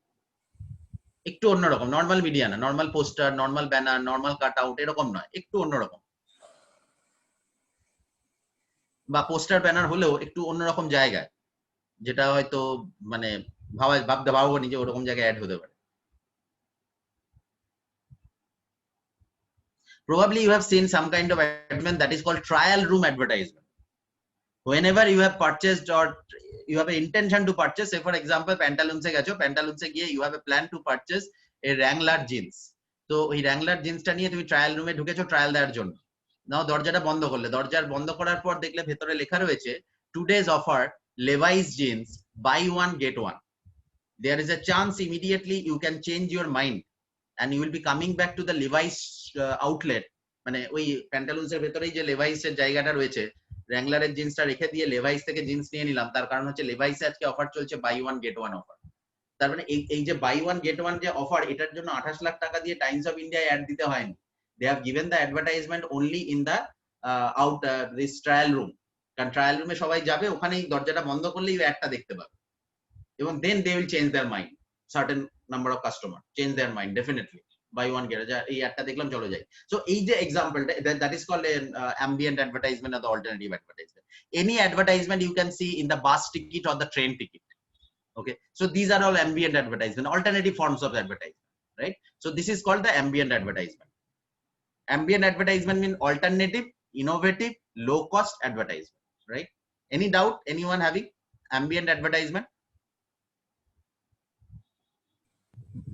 একটু অন্যরকম, নর্মাল মিডিয়া না, normal poster, normal banner, normal cut out, এরকম নয়, একটু অন্যরকম, বা পোস্টার ব্যানার হলেও একটু অন্যরকম জায়গায়, যেটা হয়তো মানে ভাবতে পারবো নিজে ওরকম জায়গায় অ্যাড হতে পারে। Probably you have seen some kind of advertisement that is called trial room advertisement. Whenever you have purchased or you have an intention to purchase, say for example Pantaloons e gecho, Pantaloons e giye you have a plan to purchase a Wrangler jeans, তো এই Wrangler জিন্সটা নিয়ে তুমি trial রুমে ঢুকেছো trial দেওয়ার জন্য। নাও দরজাটা বন্ধ করলে, দরজা বন্ধ করার পর দেখলে ভেতরে লেখা রয়েছে today's offer Levi's jeans buy one get one. There is a chance immediately you can change your mind and you will be coming back to the Levi's outlet, মানে ওই Pantaloons এর ভেতরেই যে Levi's এর জায়গাটা রয়েছে, Wrangler এর জিন্সটা রেখে দিয়ে Levi's থেকে জিন্স নিয়ে নিলাম, তার কারণ হচ্ছে Levi's এ আজকে অফার চলছে buy one get one offer. তার মানে এই যে বাই ওয়ান গেট ওয়ান যে অফার, এটার জন্য 28 লাখ টাকা দিয়ে টাইমস অফ ইন্ডিয়া অ্যাড দিতে হয়নি। They have given the advertisement only in the out this trial room, কারণ ট্রায়াল রুমে সবাই যাবে, ওখানেই দরজাটা বন্ধ করলেই অ্যাডটা দেখতে পাবে, এবং then they will change their mind, certain number of customer change their mind definitely by one get, এই অ্যাডটা দেখলাম চলো যাই। সো এই যে এক্সাম্পলটা, that is called ambient advertisement or the alternative advertisement. Any advertisement you can see in the bus ticket or the train ticket. Okay, so these are all ambient advertisement, alternative forms of advertisement, right? So this is called the ambient advertisement. Ambient advertisement means alternative, innovative, low cost advertisement, right? Any doubt, anyone having ambient advertisement?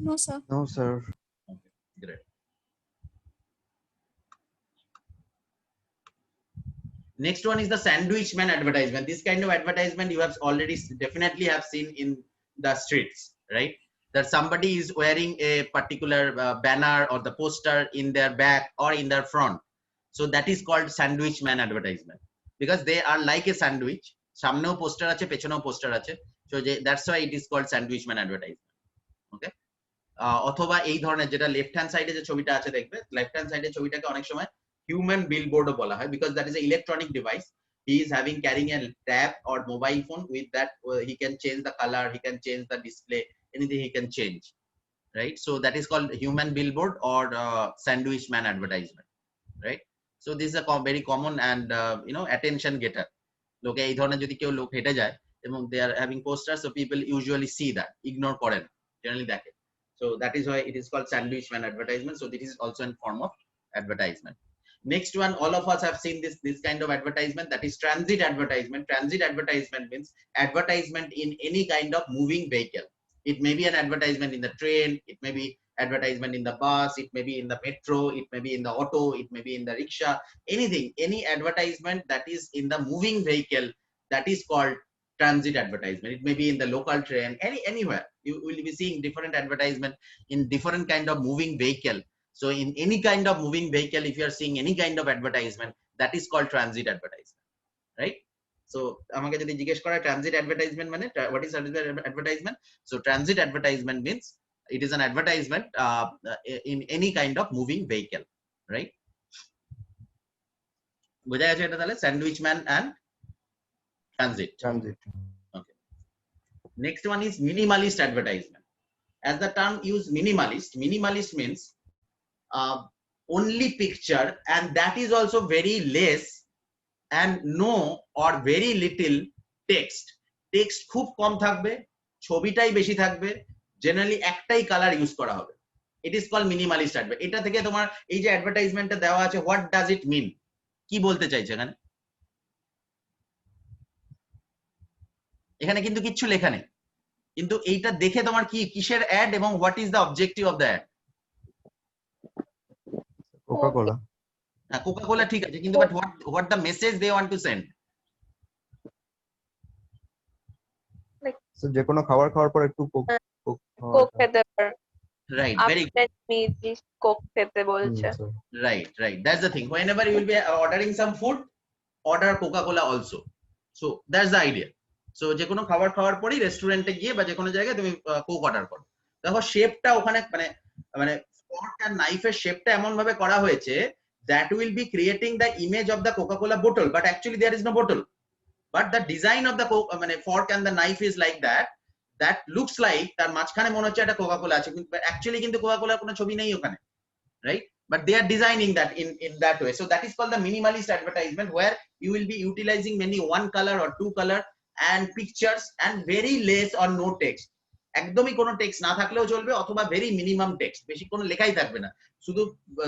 No, sir. No, sir. Okay, great. Next one is the sandwich man advertisement. This kind of advertisement you have already definitely have seen in the streets, right? That somebody is wearing a particular banner or the poster in their back or in their front. So that is called sandwich man advertisement, because they are like a sandwich. Samneo poster ache, pechoneo poster ache. So that's why it is called sandwich man advertisement. Okay. অথবা এই ধরনের যেটা left hand সাইডে যে ছবিটা আছে দেখবে, left hand সাইডে ছবিটাকে অনেক সময় human billboard বলা হয়, because that is an electronic device. He is carrying a tab or mobile phone. With that he can change the color, he can change the display, anything he can change, right? So that is called human billboard or sandwich man advertisement, right? So this is a very common and attention getter. লোকে এই ধরনের যদি কেউ লোক হেঁটে যায় এবং they are having posters, so people usually see that, ignore করে না, generally দেখে। So that is why it is called sandwich man advertisement. So this is also a form of advertisement. Next one, all of us have seen this kind of advertisement, that is transit advertisement. Transit advertisement means advertisement in any kind of moving vehicle. It may be an advertisement in the train, it may be advertisement in the bus, it may be in the metro, it may be in the auto, it may be in the rickshaw, anything, any advertisement that is in the moving vehicle, that is called transit advertisement. It may be in the local train, anywhere you will be seeing different advertisement in different kind of moving vehicle. So in any kind of moving vehicle, if you are seeing any kind of advertisement, that is called transit advertisement, right? So আমাকে যদি জিজ্ঞেস করা transit advertisement মানে what is transit advertisement? So transit advertisement means it is an advertisement in any kind of moving vehicle, right? বোঝা গেছে এটা তাহলে sandwich man and transit. Okay. Next one is minimalist advertisement. As the term used minimalist means only picture, and that is also very less and no or very little text. Text খুব কম থাকবে, ছবিটাই বেশি থাকবে, generally একটাই colour use করা হবে। It is called minimalist advert. এটা থেকে তোমার এই যে অ্যাডভার্টাইজমেন্টটা দেওয়া আছে, হোয়াট ডাজ ইট মিন, কি বলতে চাইছে এখানে? এখানে কিন্তু কিচ্ছু লেখা নেই, কিন্তু এইটা দেখে তোমার কি কিসের অ্যাড এবং what is the objective of the ad? Coca Cola. হ্যাঁ, কোকা-কোলা ঠিক আছে, কিন্তু but what the message they want to send? So যে কোনো খাবার খাওয়ার পর একটু কোক খেতে পারে, রাইট, ভেরি গুড, কোক খেতে বলছে। right, that's the thing. Whenever you will be ordering some food, order Coca-Cola also. So that's the idea. So যে কোনো খাবার খাওয়ার পরই রেস্টুরেন্টে গিয়ে বা যে কোনো জায়গায় তুমি কোক অর্ডার করো, দেখো শেপটা ওখানে মানে ফর্ক আর নাইফের শেপটা এমন ভাবে করা হয়েছে that will be creating the image of the Coca-Cola bottle, but actually there is no bottle, but the design of the মানে fork and the knife is like that looks like তার মাঝখানে মনে হচ্ছে একটা কোকা-কোলা আছে, কিন্তু actually কিন্তু কোকা-কোলার কোনো ছবি নেই ওখানে, right? But they are designing that in that way. So that is called the minimalist advertisement, where you will be utilizing mainly one color or two color and pictures and very less or no text. একদমই কোনো text না থাকলেও চলবে, অথবা very minimum text, বেশি কোনো লেখাই থাকবে না, শুধু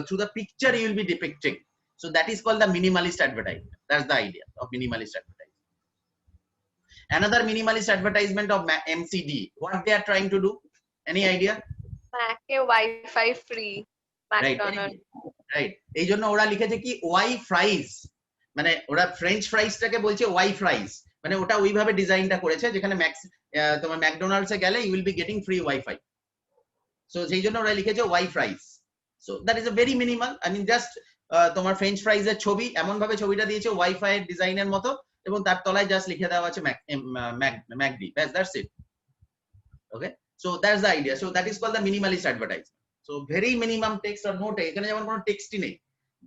through the picture you will be depicting. So that is called the minimalist advertisement. That's the idea of minimalist advertisement. Another minimalist advertisement of MCD, what they are trying to do? Any idea? Mac Wi-Fi free McDonald. Right. এই জন্য ওরা লিখেছে কি Y ফ্রাইজ, মানে ওরা French ফ্রাইজটাকে বলছে Y ফ্রাইজ, মানে ওটা ওইভাবে ডিজাইনটা করেছে যেখানে তোমার ম্যাকডোনাল্ডসে গেলে you will be getting free wifi. So সেই জন্য ওরা লিখেছে why fries. So that is a very minimal, I mean just তোমার ফ্রেঞ্চ ফ্রাইজের ছবি এমন ভাবে ছবিটা দিয়েছে ওয়াইফাই এর ডিজাইনের মতো, এবং তার তলায় জাস্ট লিখে দেওয়া আছে McD, that's it. Okay, so that's the idea. So that is called the minimalist advertisement. So very minimum text or no text, এখানে যেমন কোনো টেক্সটই নেই,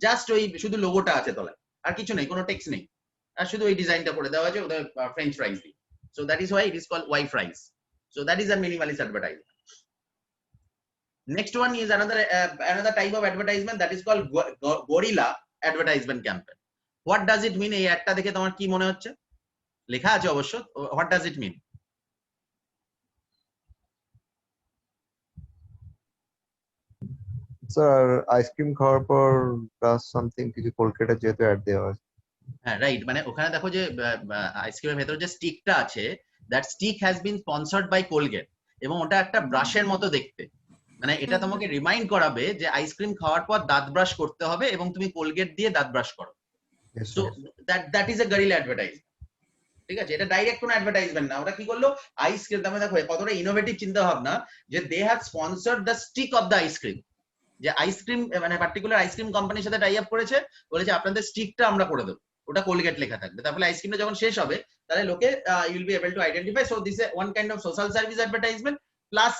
জাস্ট ওই শুধু লোগোটা আছে তলায়, আর কিছু নেই, কোনো টেক্সট নেই, আর শুধু ওই ডিজাইনটা করে দেওয়া আছে ওদের ফ্রেঞ্চ ফ্রাইজ দিয়ে। So that is why it is called why fries. So that is a minimalist advertisement. Next one is another type of advertisement that is called guerrilla advertisement campaign. What does it mean? এই একটা দেখে তোমার কি মনে হচ্ছে? লেখা আছে অবশ্য। What does it mean? Sir ice cream খাওয়ার পর প্লাস সামথিং কিছু কোলগেটে যেহেতু অ্যাড দেওয়া আছে। হ্যাঁ, রাইট, মানে ওখানে দেখো যে আইসক্রিমের ভেতর যে স্টিকটা আছে, that stick has been sponsored by Colgate, এবং ওটা একটা ব্রাশের মতো দেখতে, মানে এটা তোমাকে রিমাইন্ড করাবে যে আইসক্রিম খাওয়ার পর দাঁত ব্রাশ করতে হবে এবং তুমি কোলগেট দিয়ে দাঁত ব্রাশ করো। So that is a guerrilla advertisement. ঠিক আছে, এটা ডাইরেক্ট কোনো অ্যাডভার্টাইজমেন্ট না। ওরা কি করলো, আইসক্রিম দামে দেখো কতটা ইনোভেটিভ চিন্তা ভাবনা, যে they have sponsored the stick of the ice cream, যে আইসক্রিম মানে পার্টিকুলার আইসক্রিম কোম্পানির সাথে টাই আপ করেছে, বলেছে আপনাদের স্টিকটা আমরা করে দেবো, ওটা কোলগেট লেখা থাকবে, তারপরে আইসক্রিমটা যখন শেষ হবে তাহলে লোকে you will be able to identify. So this is one kind of social service advertisement plus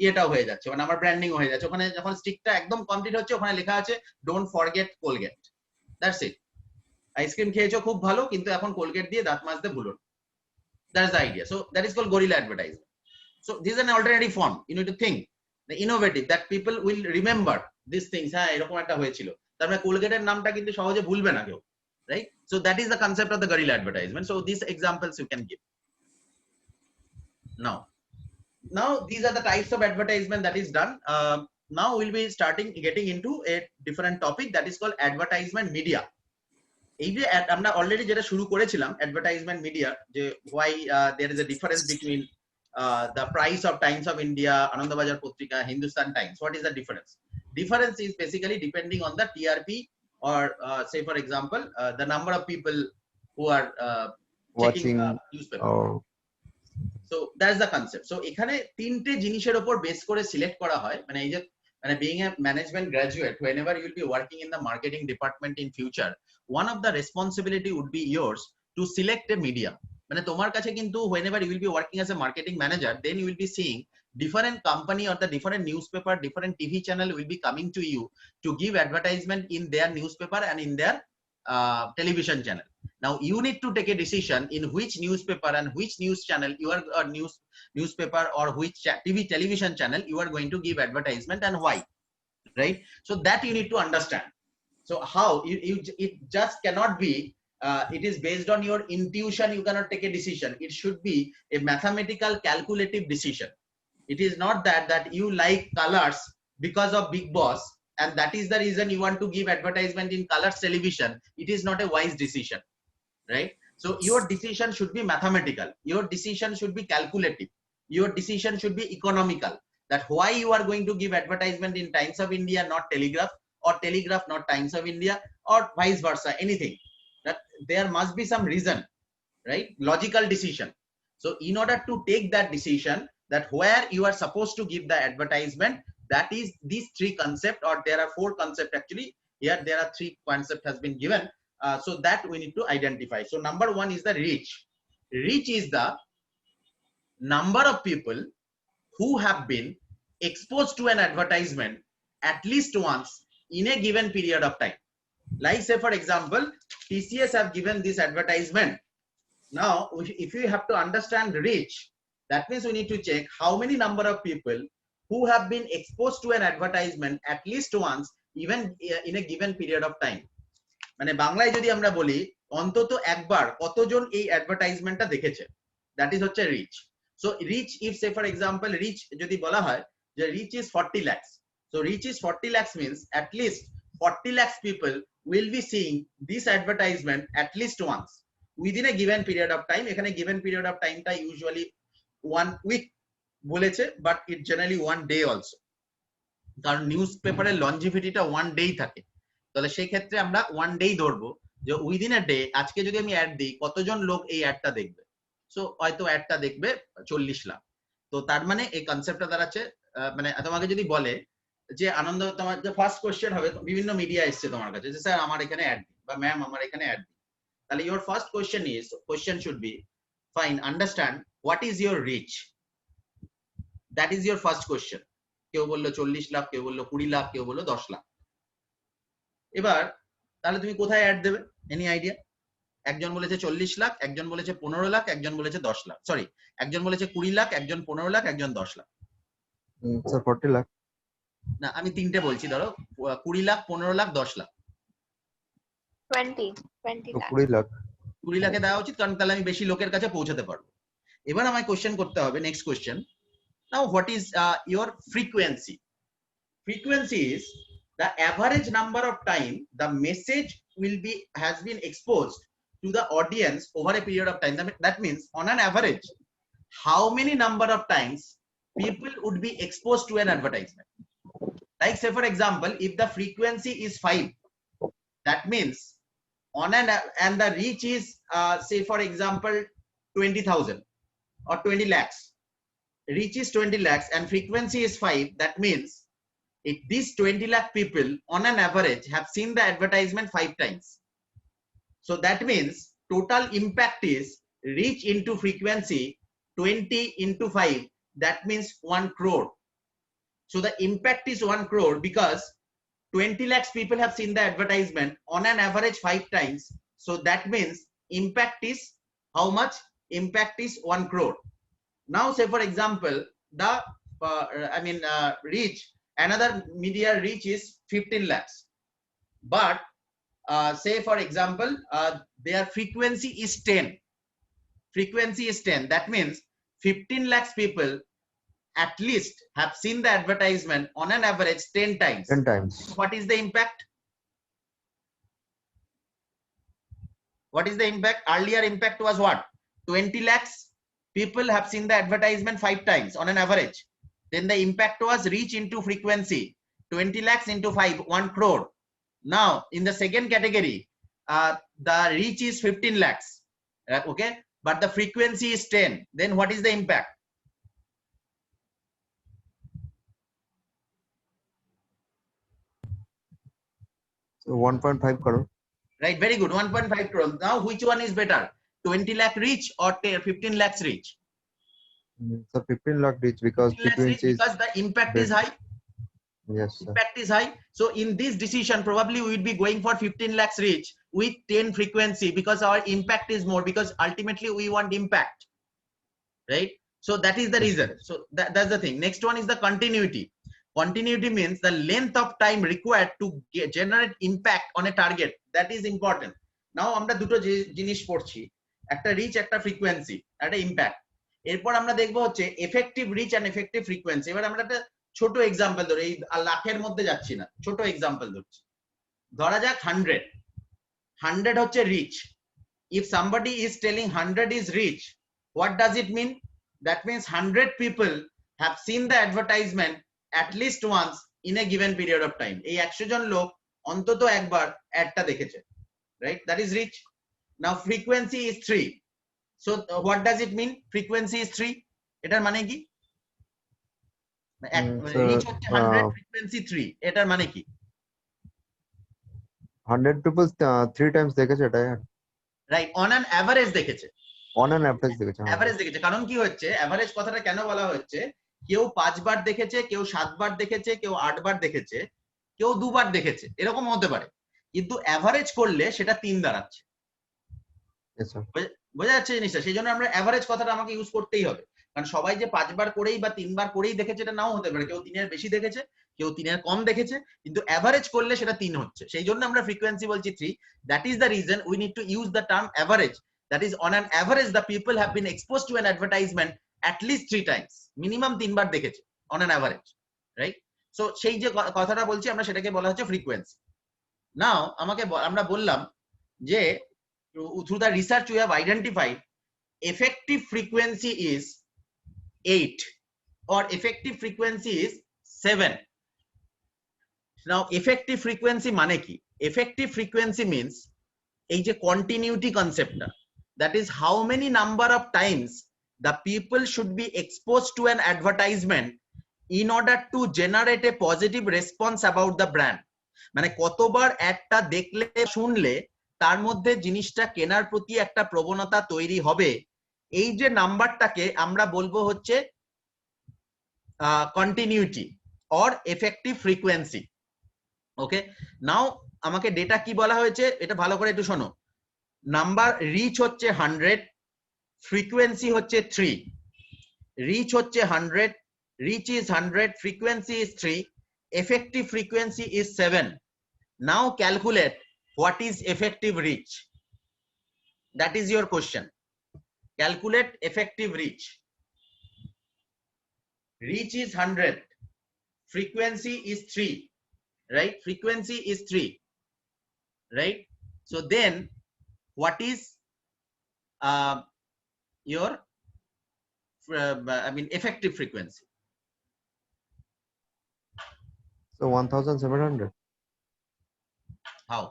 এটাও হয়ে যাচ্ছে, মানে আমার ব্র্যান্ডিং হয়ে যাচ্ছে। ওখানে যখন স্টিকটা একদম কমপ্লিট হচ্ছে ওখানে লেখা আছে don't forget Colgate, that's it. Ice cream খেয়েছো খুব ভালো, কিন্তু এখন কোলগেট দিয়ে দাঁত মাজতে ভুলো, that's the idea. So that is called gorilla advertisement. So this is an alternative form, you need to think the innovative that people will remember these things. হ্যাঁ, এরকম একটা হয়েছিল, তার মানে কোলগেটের নামটা কিন্তু সহজে ভুলবে না কেউ, right? So that is the concept of the guerrilla advertisement. So these examples you can give. Now these are the types of advertisement that is done. Now we'll be getting into a different topic that is called advertisement media. এই যে আমরা already যেটা শুরু করেছিলাম advertisement media, যে why there is a difference between the price of Times of India, Anandabazar Patrika, Hindustan Times. What is the difference? Difference is basically depending on the TRP, or say for example the number of people who are watching newspaper. So that's the concept. So এখানে তিনটে জিনিসের উপর base করে select করা হয়, মানে এই যে মানে being a management graduate, whenever you will be working in the marketing department in future, one of the responsibility would be yours to select a media. মানে তোমার কাছে কিন্তু whenever you will be working as a marketing manager, then you will be seeing different company or the different newspaper, different TV channel will be coming to you to give advertisement in their newspaper and in their television channel. Now you need to take a decision in which newspaper and which news channel you are, or newspaper or which television channel you are going to give advertisement and why, right? So that you need to understand. So how it just cannot be it is based on your intuition, you cannot take a decision. It should be a mathematical calculative decision. It is not that you like colors because of Big Boss and that is the reason you want to give advertisement in Colors television. It is not a wise decision, right? So your decision should be mathematical, your decision should be calculative, your decision should be economical, that why you are going to give advertisement in Times of India, not Telegraph, or Telegraph not Times of India, or vice versa, anything. That there must be some reason, right? Logical decision. So in order to take that decision, that where you are supposed to give the advertisement, that is these three concepts, or there are four concepts actually. Here there are three concepts has been given, so that we need to identify. So number one is the reach. Reach is the number of people who have been exposed to an advertisement at least once in a given period of time. Like say for example, TCS have given this advertisement. Now if you have to understand reach, that means we need to check how many number of people who have been exposed to an advertisement at least once, even in a given period of time. মানে বাংলায় যদি আমরা বলি অন্তত একবার কতজন এই অ্যাডভার্টাইজমেন্টটা দেখেছে, দ্যাট ইজ হচ্ছে rich. So reach, if say for example reach যদি বলা হয় যে reach is 40 lakhs, so reach is 40 lakhs means at least 40 lakhs people will be seeing this advertisement at least once within a given period of time. এখানে given period of time টা usually 1 week বলেছে, but it generally 1 day also, কারণ news পেপারের লঞ্জিভিটিটা 1 day থাকে। তাহলে সেই ক্ষেত্রে আমরা 1 ডে ধরবো যে উইদিন আ ডে আজকে যদি আমি অ্যাড দিই কতজন লোক এই অ্যাডটা দেখবে, সো হয়তো অ্যাডটা দেখবে 40 লাখ। তো তার মানে এই কনসেপ্টটা দাঁড়াচ্ছে মানে তোমাকে যদি বলে যে আনন্দ, তোমার যে ফার্স্ট কোশ্চেন হবে, বিভিন্ন মিডিয়া এসছে তোমার কাছে যে স্যার আমার এখানে অ্যাড দিন বা ম্যাম আমার এখানে অ্যাড দিন, তাহলে your first question should be fine understand what is your reach, that is your first question. কেউ বললো 40 লাখ, কেউ বললো 20 লাখ, কেউ বললো 10 লাখ। এবার তাহলে তুমি কোথায় অ্যাড দেবে, এনি আইডিয়া? একজন বলেছে 40 লাখ, একজন বলেছে 15 লাখ, একজন বলেছে 10 লাখ, সরি একজন বলেছে 20 লাখ, একজন 15 লাখ, একজন 10 লাখ। স্যার 40 লাখ। না আমি তিনটে বলছি, ধরো 20 লাখ, 15 লাখ, 10 লাখ। 20 লাখ। 20 লাখ। 20 লাখে দেওয়া উচিত, কারণ তাহলে আমি বেশি লোকের কাছে পৌঁছাতে পারবো। এবার আমায় কোশ্চেন করতে হবে, next question, now what is your frequency? Frequency is the average number of time the message has been exposed to the audience over a period of time. That means on an average how many number of times people would be exposed to an advertisement. Like say for example, if the frequency is 5, that means on an and the reach is say for example 20,000 or 20 lakhs, reach is 20 lakhs and frequency is 5, that means if these 20 lakh people on an average have seen the advertisement 5 times, so that means total impact is reach into frequency 20 into 5, that means 1 crore. So the impact is 1 crore because 20 lakhs people have seen the advertisement on an average 5 times, so that means impact is how much? Impact is 1 crore. Now say for example the reach, another media reach is 15 lakhs, but say for example their frequency is 10, that means 15 lakhs people at least have seen the advertisement on an average 10 times. 10 times. What is the impact? What is the impact? Earlier impact was what? 20 lakhs people have seen the advertisement 5 times on an average. Then the impact was reach into frequency 20 lakhs into 5, 1 crore. Now in the second category the reach is 15 lakhs, okay, but the frequency is 10. Then what is the impact? So 1.5 crore. Right, very good, 1.5 crore. Now which one is better, 20 lakh reach or 15 lakhs reach? So 15 lakh reach because 15 lakhs reach frequency is because the impact is high. yes sir. Impact is high. So in this decision probably we would be going for 15 lakhs reach with 10 frequency because our impact is more, because ultimately we want impact, right? So that is the reason. So that's the thing. Next one is the continuity. Continuity means the length of time required to generate impact on a target. That is important. Now আমরা দুটো জিনিস পড়ছি, একটা rich, একটা frequency, একটা impact. এরপর আমরা দেখবো হচ্ছে effective reach and effective frequency. এবার আমরা একটা ছোট এক্সাম্পল ধরি, এই লাখের মধ্যে যাচ্ছি না, ছোট এক্সাম্পল ধরছি। ধরা যাক 100 হচ্ছে rich. If somebody is telling 100 is reach, what does it mean? That means 100 people have seen the advertisement at least once in a given period of time. এই 100 জন লোক অন্তত একবার অ্যাডটা দেখেছে, right? That is reach. Now frequency is 3. So what does it mean? Frequency is 3. এটার মানে কি? Reach হচ্ছে 100, frequency 3. এটার মানে কি? 100 people 3 times দেখেছে এটাই। Right, on an average দেখেছে। On an average দেখেছে। অ্যাভারেজ দেখেছে, কারণ কি হচ্ছে অ্যাভারেজ কথাটা কেন বলা হচ্ছে, কেউ 5 বার দেখেছে, কেউ 7 বার দেখেছে, কেউ 8 বার দেখেছে, কেউ 2 বার দেখেছে, এরকম হতে পারে, কিন্তু অ্যাভারেজ করলে সেটা 3 দাঁড়াচ্ছে। বোঝা যাচ্ছে জিনিসটা? সেই জন্য আমরা অ্যাভারেজ কথাটা আমাকে ইউজ করতেই হবে, কারণ সবাই যে 5 বার করেই বা 3 বার করেই দেখেছে এটা নাও হতে পারে, কেউ 3 এর বেশি দেখেছে, কেউ 3 এর কম দেখেছে, কিন্তু অ্যাভারেজ করলে সেটা 3 হচ্ছে। সেই জন্য আমরা ফ্রিকোয়েন্সি বলছি 3। That is the reason we need to use the term average. That is, on an average, the people have been exposed to an advertisement at least 3 Times, minimum 3 বার দেখেছে on an average, right? So সেই যে কথাটা বলছি আমরা, সেটাকে বলা হচ্ছে frequency. নাও আমরা বললাম যে through the research we have identified effective frequency is 8 or effective frequency is 7. Now effective frequency মানে কি? Effective frequency means এই যে continuity concept, that is how many number of times the people should be exposed to an advertisement in order to generate a positive response about the brand. মানে কতবার একটা দেখলে শুনলে তার মধ্যে জিনিসটা কেনার প্রতি একটা প্রবণতা তৈরি হবে, এই যে নাম্বারটাকে আমরা বলবো হচ্ছে কন্টিনিউটি অর এফেক্টিভ ফ্রিকোয়েন্সি। ওকে, নাও আমাকে ডেটা কি বলা হয়েছে এটা ভালো করে একটু শোনো। নাম্বার রিচ হচ্ছে 100, ফ্রিকোয়েন্সি হচ্ছে 3। রিচ হচ্ছে 100, reach is 100, frequency is 3, effective frequency is 7. Now calculate what is effective reach. That is your question. Calculate effective reach. Reach is 100, frequency is 3, right? Frequency is 3, right? So then what is your effective frequency? So 1700. How?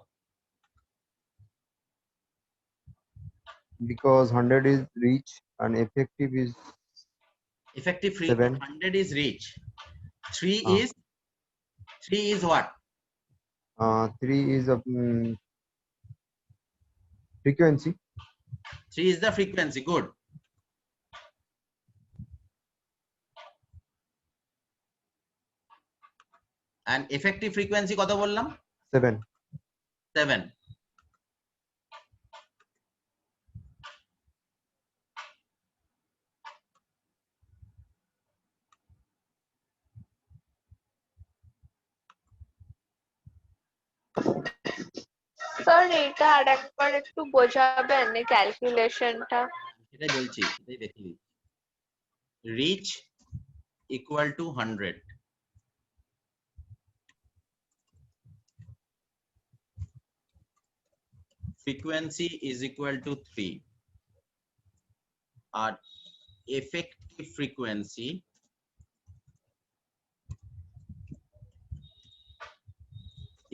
Because 100 is reach and effective is Effective 7. 100 is reach. 3 is what? 3 is a frequency. 3 is the frequency. Good. And effective frequency কত বললাম? 7. 7. Sir এটা আর একবার একটু বোঝাবেন এই ক্যালকুলেশনটা? সেটাই বলছি, সেটাই দেখিয়ে দিচ্ছি। Reach equal to 100, frequency is equal to 3, আর effective frequency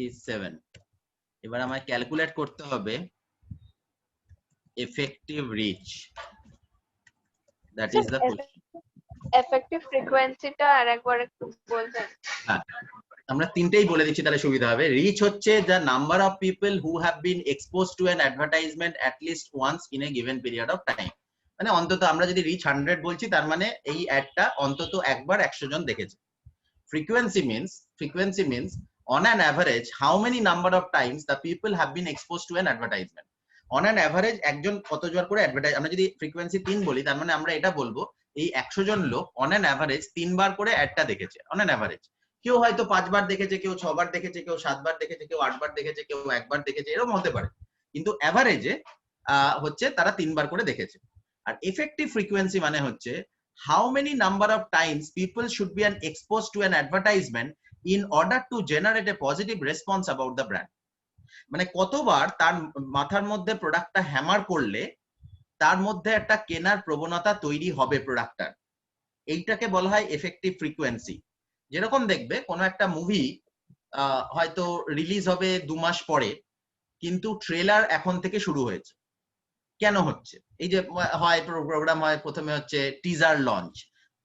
is 7. এবার আমায় ক্যালকুলেট করতে হবে effective reach. That is the question. Effective ফ্রিকোয়েন্সিটা আর একবার একটু বলবেন? হ্যাঁ, আমরা তিনটেই বলে দিচ্ছি তাহলে সুবিধা হবে। রিচ হচ্ছে the number of people who have been exposed to an advertisement at least once in a given period of time. মানে অন্তত আমরা যদি রিচ 100 বলছি তার মানে এই অ্যাডটা অন্তত একবার 100 জন দেখেছে। frequency means on an average how many number of times the people have been exposed to an advertisement. On an average একজন কতবার করে অ্যাডভার্টাইজ, আমরা যদি ফ্রিকোয়েন্সি 3 বলি তার মানে আমরা এটা বলবো এই 100 জন লোক on an average 3 বার করে অ্যাডটা দেখেছে। on an average কেউ হয়তো 5 বার দেখেছে, কেউ 6 বার দেখেছে, কেউ 7 বার দেখেছে, কেউ 8 বার দেখেছে, কেউ 1 বার দেখেছে, এরকম হতে পারে, কিন্তু অ্যাভারেজে হচ্ছে তারা 3 বার করে দেখেছে। আর এফেক্টিভ ফ্রিকোয়েন্সি মানে হচ্ছে how many number of times people should be exposed to an advertisement in order to generate a positive response about the brand. মানে কতবার তার মাথার মধ্যে প্রোডাক্টটা হ্যামার করলে তার মধ্যে একটা কেনার প্রবণতা তৈরি হবে প্রোডাক্টটার, এইটাকে বলা হয় এফেক্টিভ ফ্রিকোয়েন্সি। যেরকম দেখবে কোনো একটা মুভি হয়তো রিলিজ হবে 2 মাস পরে, কিন্তু ট্রেলার এখন থেকে শুরু হয়েছে। কেন হচ্ছে? এই যে হয় প্রোগ্রাম হয়, প্রথমে হচ্ছে টিজার লঞ্চ,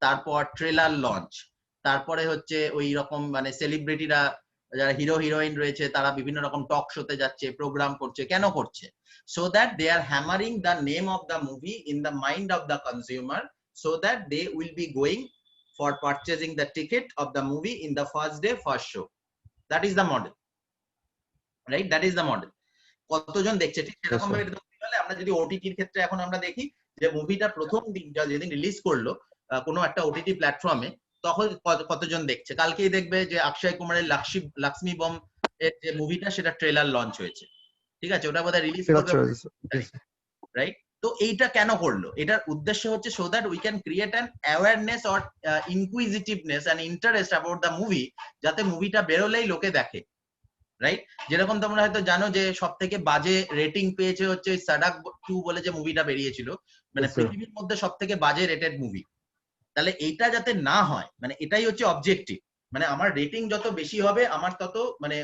তারপর ট্রেলার লঞ্চ, তারপরে হচ্ছে ওই রকম মানে সেলিব্রিটিরা যারা হিরো হিরোইন রয়েছে তারা বিভিন্ন রকম টক শোতে যাচ্ছে, প্রোগ্রাম করছে। কেন করছে? so that they are hammering the name of the movie in the mind of the consumer so that they will be going for purchasing the ticket of the movie in the first day, first show. That is the model, right? That is the model. কতজন দেখছে ঠিক এরকম ভাবে আমরা যদি ওটিটির ক্ষেত্রে এখন আমরা দেখি যে মুভিটা প্রথম দিন যেদিন রিলিজ করলো কোনো একটা ওটিটি প্ল্যাটফর্মে, তখন কতজন দেখছে। কালকেই দেখবে যে অক্ষয় কুমারের লক্ষ্মী বম এর যে মুভিটা সেটা ট্রেলার লঞ্চ হয়েছে, ঠিক আছে? ওটা বোধহয় রিলিজ করবে, রাইট? তো এইটা কেন করলো? এটার উদ্দেশ্য হচ্ছে so that we can create an awareness or inquisitiveness and interest about the movie, যাতে মুভিটা বেরোলেই লোকে দেখে, রাইট? যেরকম তোমরা হয়তো জানো যে সব থেকে বাজে রেটিং পেয়েছে হচ্ছে সাডাক 2 বলে যে মুভিটা বেরিয়েছিল, মানে Yes, sir. পৃথিবীর মধ্যে সব থেকে বাজে রেটেড মুভি। তাহলে এইটা যাতে না হয়, মানে এটাই হচ্ছে অবজেক্টিভ, মানে আমার রেটিং যত বেশি হবে আমার তত মানে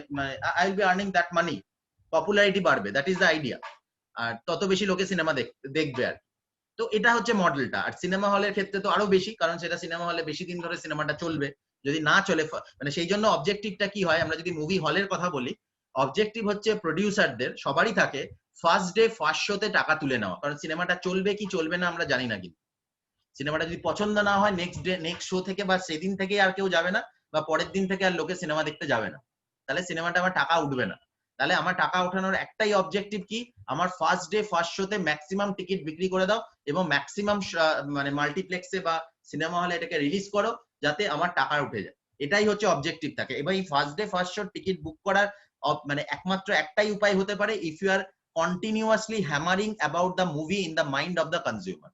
I will B earning that money, popularity বাড়বে, দ্যাট ইজ দ্য আইডিয়া, আর তত বেশি লোকে সিনেমা দেখবে আর কি। তো এটা হচ্ছে মডেলটা। আর সিনেমা হলের ক্ষেত্রে তো আরো বেশি, কারণ সেটা সিনেমা হলে বেশি দিন ধরে সিনেমাটা চলবে। যদি না চলে, মানে সেই জন্য অবজেক্টিভটা কি হয়, আমরা যদি মুভি হলের কথা বলি, অবজেক্টিভ হচ্ছে প্রডিউসারদের সবারই থাকে ফার্স্ট ডে ফার্স্ট শোতে টাকা তুলে নেওয়া, কারণ সিনেমাটা চলবে কি চলবে না আমরা জানি না, কিন্তু সিনেমাটা যদি পছন্দ না হয় নেক্সট ডে নেক্সট শো থেকে বা সেদিন থেকে আর কেউ যাবে না, বা পরের দিন থেকে আর লোকে সিনেমা দেখতে যাবে না, তাহলে সিনেমাটা আমার টাকা উঠবে না। তাহলে আমার টাকা ওঠানোর একটাই অবজেক্টিভ কি, আমার ফার্স্ট ডে ফার্স্ট শোতে ম্যাক্সিমাম টিকিট বিক্রি করে দাও এবং ম্যাক্সিমাম মানে মাল্টিপ্লেক্সে বা সিনেমা হলে এটাকে রিলিজ করো যাতে আমার টাকা উঠে যায়। এটাই হচ্ছে অবজেক্টিভ থাকে। এবার এই first day first show ticket book করার মানে একমাত্র একটাই উপায় হতে পারে, if you are continuously hammering about the movie in the mind of the consumer.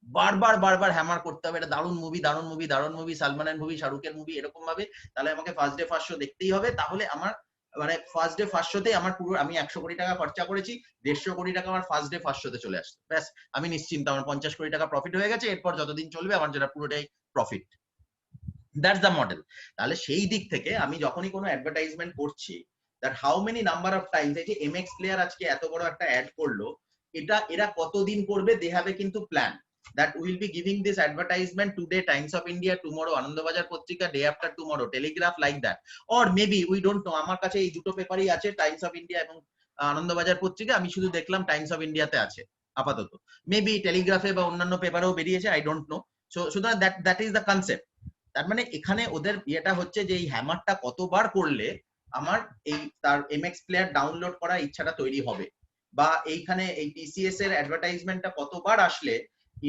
বারবার বারবার হ্যামার করতে হবে, এটা দারুণ মুভি, দারুণ মুভি, দারুণ মুভি, সালমানের মুভি, শাহরুখের মুভি, এরকম ভাবে তাহলে আমাকে ফার্স্ট ডে ফার্স্ট শো দেখতেই হবে। তাহলে আমার মানে ফার্স্ট ডে ফার্স্ট শোতে আমার পুরো, আমি 100 কোটি টাকা খরচা করেছি, 150 কোটি টাকা আমার ফার্স্ট ডে ফার্স্ট শোতে চলে আসছে, ব্যাস আমি নিশ্চিন্ত, আমার 50 কোটি টাকা প্রফিট হয়ে গেছে, এরপর যতদিন চলবে আমার যেটা পুরোটাই প্রফিট। That's the model. তাহলে সেই দিক থেকে আমি যখনই কোনো অ্যাডভার্টাইজমেন্ট করছি, that how many number of Times, এই যে এমএক্স প্লেয়ার আজকে এত বড় একটা অ্যাড করলো, এটা এরা কতদিন করবে, দে হ্যাভ এ কিন্তু plan that we will be giving this advertisement today Times of India, tomorrow Anandabazar Patrika, day after tomorrow Telegraph, like that, or maybe we don't know, আমার কাছে এই দুটো পেপারই আছে, টাইমস অফ ইন্ডিয়া এবং আনন্দবাজার পত্রিকা, আমি শুধু দেখলাম টাইমস অফ ইন্ডিয়াতে আছে আপাতত, মেবি টেলিগ্রাফে বা অন্যান্য পেপারেও বেরিয়েছে, আই ডোন্ট নো। সো সুতরাং দ্যাট ইজ দ্য কনসেপ্ট। তার মানে এখানে ওদের ইয়েটা হচ্ছে যে এই হ্যামারটা কতবার করলে আমার এই তার এমএক্স প্লেয়ার ডাউনলোড করার ইচ্ছাটা তৈরি হবে, বা এইখানে এই টিসিএস এর অ্যাডভার্টাইজমেন্টটা কতবার আসলে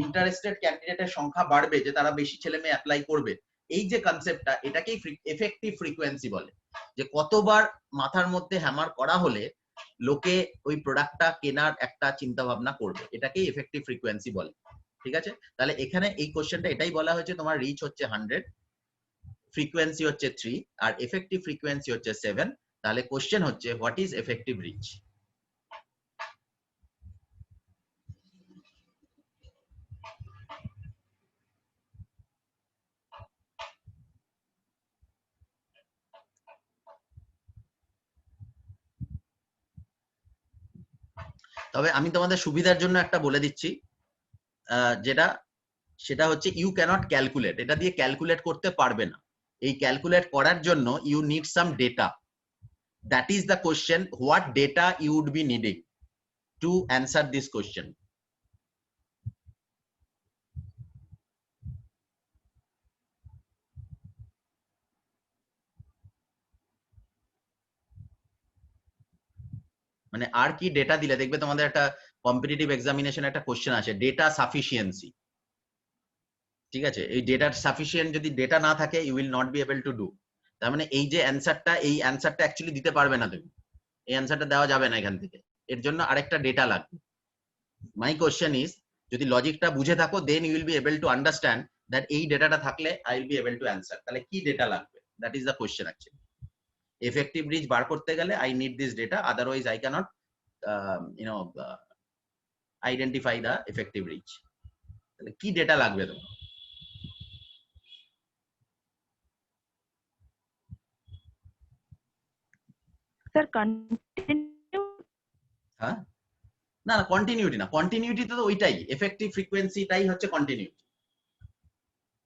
ইন্টারেস্টেড ক্যান্ডিডেটের সংখ্যা বাড়বে, যে তারা বেশি ছেলে মেয়ে অ্যাপ্লাই করবে। এই যে কনসেপ্টটা, এটাকেই এফেক্টিভ ফ্রিকোয়েন্সি বলে, যে কতবার মাথার মধ্যে হ্যামার করা হলে লোকে ওই প্রোডাক্টটা কেনার একটা চিন্তা ভাবনা করবে, এটাকেই এফেক্টিভ ফ্রিকোয়েন্সি বলে। ঠিক আছে? তাহলে এখানে এই কোশ্চেনটা এটাই বলা হয়েছে, তোমার রিচ হচ্ছে 100, ফ্রিকোয়েন্সি হচ্ছে 3, আর এফেক্টিভ ফ্রিকোয়েন্সি হচ্ছে 7। তাহলে কোশ্চেন হচ্ছে হোয়াট ইজ এফেক্টিভ রিচ? তবে আমি তোমাদের সুবিধার জন্য একটা বলে দিচ্ছি, যেটা সেটা হচ্ছে ইউ ক্যানট ক্যালকুলেট, এটা দিয়ে ক্যালকুলেট করতে পারবে না। এই ক্যালকুলেট করার জন্য you need some data. That is the question, what data you would be needing to answer this question. মানে আর কি ডেটা দিলে দেখবে তোমাদের একটা কম্পিটিটিভ এক্সামিনেশন একটা কোশ্চেন আছে, ডেটা সাফিসিয়েন্সি। ঠিক আছে? এই ডেটা সাফিসিয়েন্ট যদি ডেটা না থাকে, you will not be able to do. তার মানে এই যে অ্যান্সারটা, এই অ্যান্সারটা অ্যাকচুয়ালি দিতে পারবে না তুমি, এই অ্যান্সারটা দেওয়া যাবে না এখান থেকে, এর জন্য আরেকটা ডেটা লাগবে। মাই কোশ্চেন ইজ, যদি লজিকটা বুঝে থাকো, then you will be able to understand that এই ডেটাটা থাকলে I will be able to answer. তাহলে কি ডেটা লাগবে? That is the question actually. Effective reach বার করতে গেলে I need this data, otherwise I can't identify the effective reach. তাহলে কি ডেটা লাগবে তোমার? Sir continue. হ্যাঁ, না না, কন্টিনিউটি না, কন্টিনিউটি তো ওইটাই, এফেক্টিভ ফ্রিকোয়েন্সিটাই হচ্ছে কন্টিনিউটি,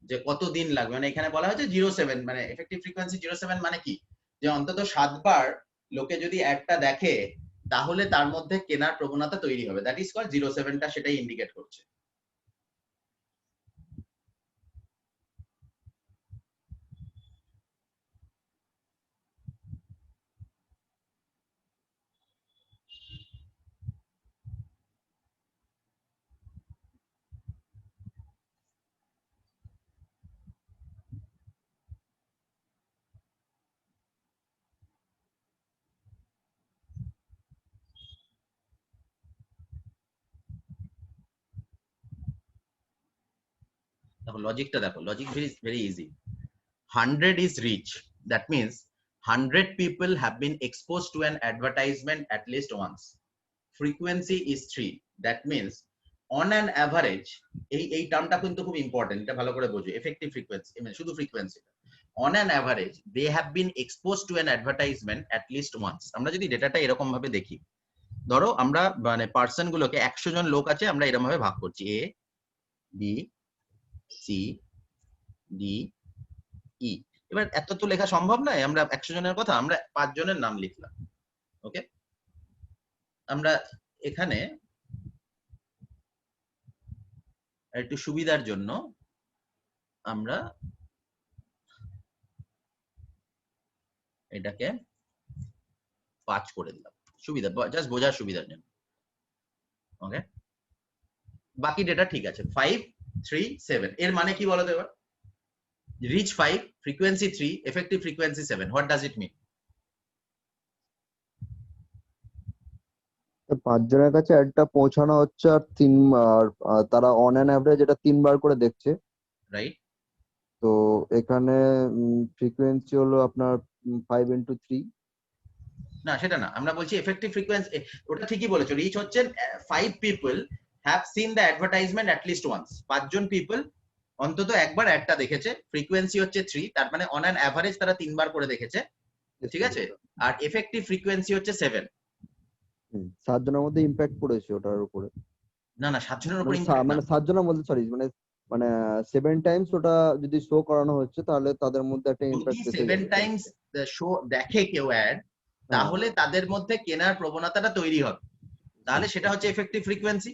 যে কতদিন লাগবে। মানে এখানে বলা হয়েছে 07, মানে এফেক্টিভ ফ্রিকোয়েন্সি 07 মানে কি, যে অন্তত 7 বার লোকে যদি অ্যাডটা দেখে তাহলে তার মধ্যে কেনার প্রবণতা তৈরি হবে, দ্যাট ইজ কল্ড 07টা, সেটাই ইন্ডিকেট করছে। দেখো লজিকটা দেখো, logic very easy. 100 is reach. That means 100 people have been exposed to an advertisement at least once. Frequency is 3. That means on an average, এই টার্মটা কিন্তু খুব ইম্পর্টেন্ট, এটা ভালো করে বোঝো। এফেক্টিভ ফ্রিকোয়েন্সি মানে শুধু frequency, on an average they have been exposed to an advertisement at least once. আমরা যদি ডেটাটা এরকম ভাবে দেখি, ধরো আমরা মানে পার্সন গুলোকে 100 জন লোক আছে, আমরা এরকম ভাবে ভাগ করছি A B C D E. এবার এত তো লেখা সম্ভব নয়, আমরা 100 জনের কথা আমরা 5 জনের নাম লিখলাম। ওকে, আমরা এখানে একটু সুবিধার জন্য আমরা এটাকে 5 করে দিলাম, সুবিধা জাস্ট বোঝার সুবিধার জন্য। ওকে, বাকি ডেটা ঠিক আছে। 5 3 7 এর মানে কি বলো তো এবার? reach 5, frequency 3, effective frequency 7. What does it mean? 5 জনের কাছে একটা পৌঁছানো হচ্ছে, আর তারা অন অ্যান অ্যাভারেজ এটা 3 বার করে দেখছে, রাইট? তো এখানে ফ্রিকোয়েন্সি হলো আপনার 5 into 3। না সেটা না, আমরা বলছি এফেক্টিভ ফ্রিকোয়েন্সি। ওটা ঠিকই বলেছো, রিচ হচ্ছে 5 people have seen the advertisement at least once. 5 জন পিপল অন্তত একবার অ্যাডটা দেখেছে। ফ্রিকোয়েন্সি হচ্ছে 3, তার মানে অন অ্যান অ্যাভারেজ তারা 3 বার করে দেখেছে, ঠিক আছে? আর এফেক্টিভ ফ্রিকোয়েন্সি হচ্ছে 7। 7 জনের মধ্যে ইমপ্যাক্ট পড়েছে ওটার উপরে। না না, 7 জনের উপর মানে 7 জনের মধ্যে, সরি, মানে 7 টাইমস ওটা যদি শো করানো হচ্ছে, তাহলে তাদের মধ্যে একটা ইমপ্যাক্ট যদি 7 টাইমস শো দেখে কেউ অ্যাড, তাহলে তাদের মধ্যে কেনার প্রবণতাটা তৈরি হবে, তাহলে সেটা হচ্ছে এফেক্টিভ ফ্রিকোয়েন্সি।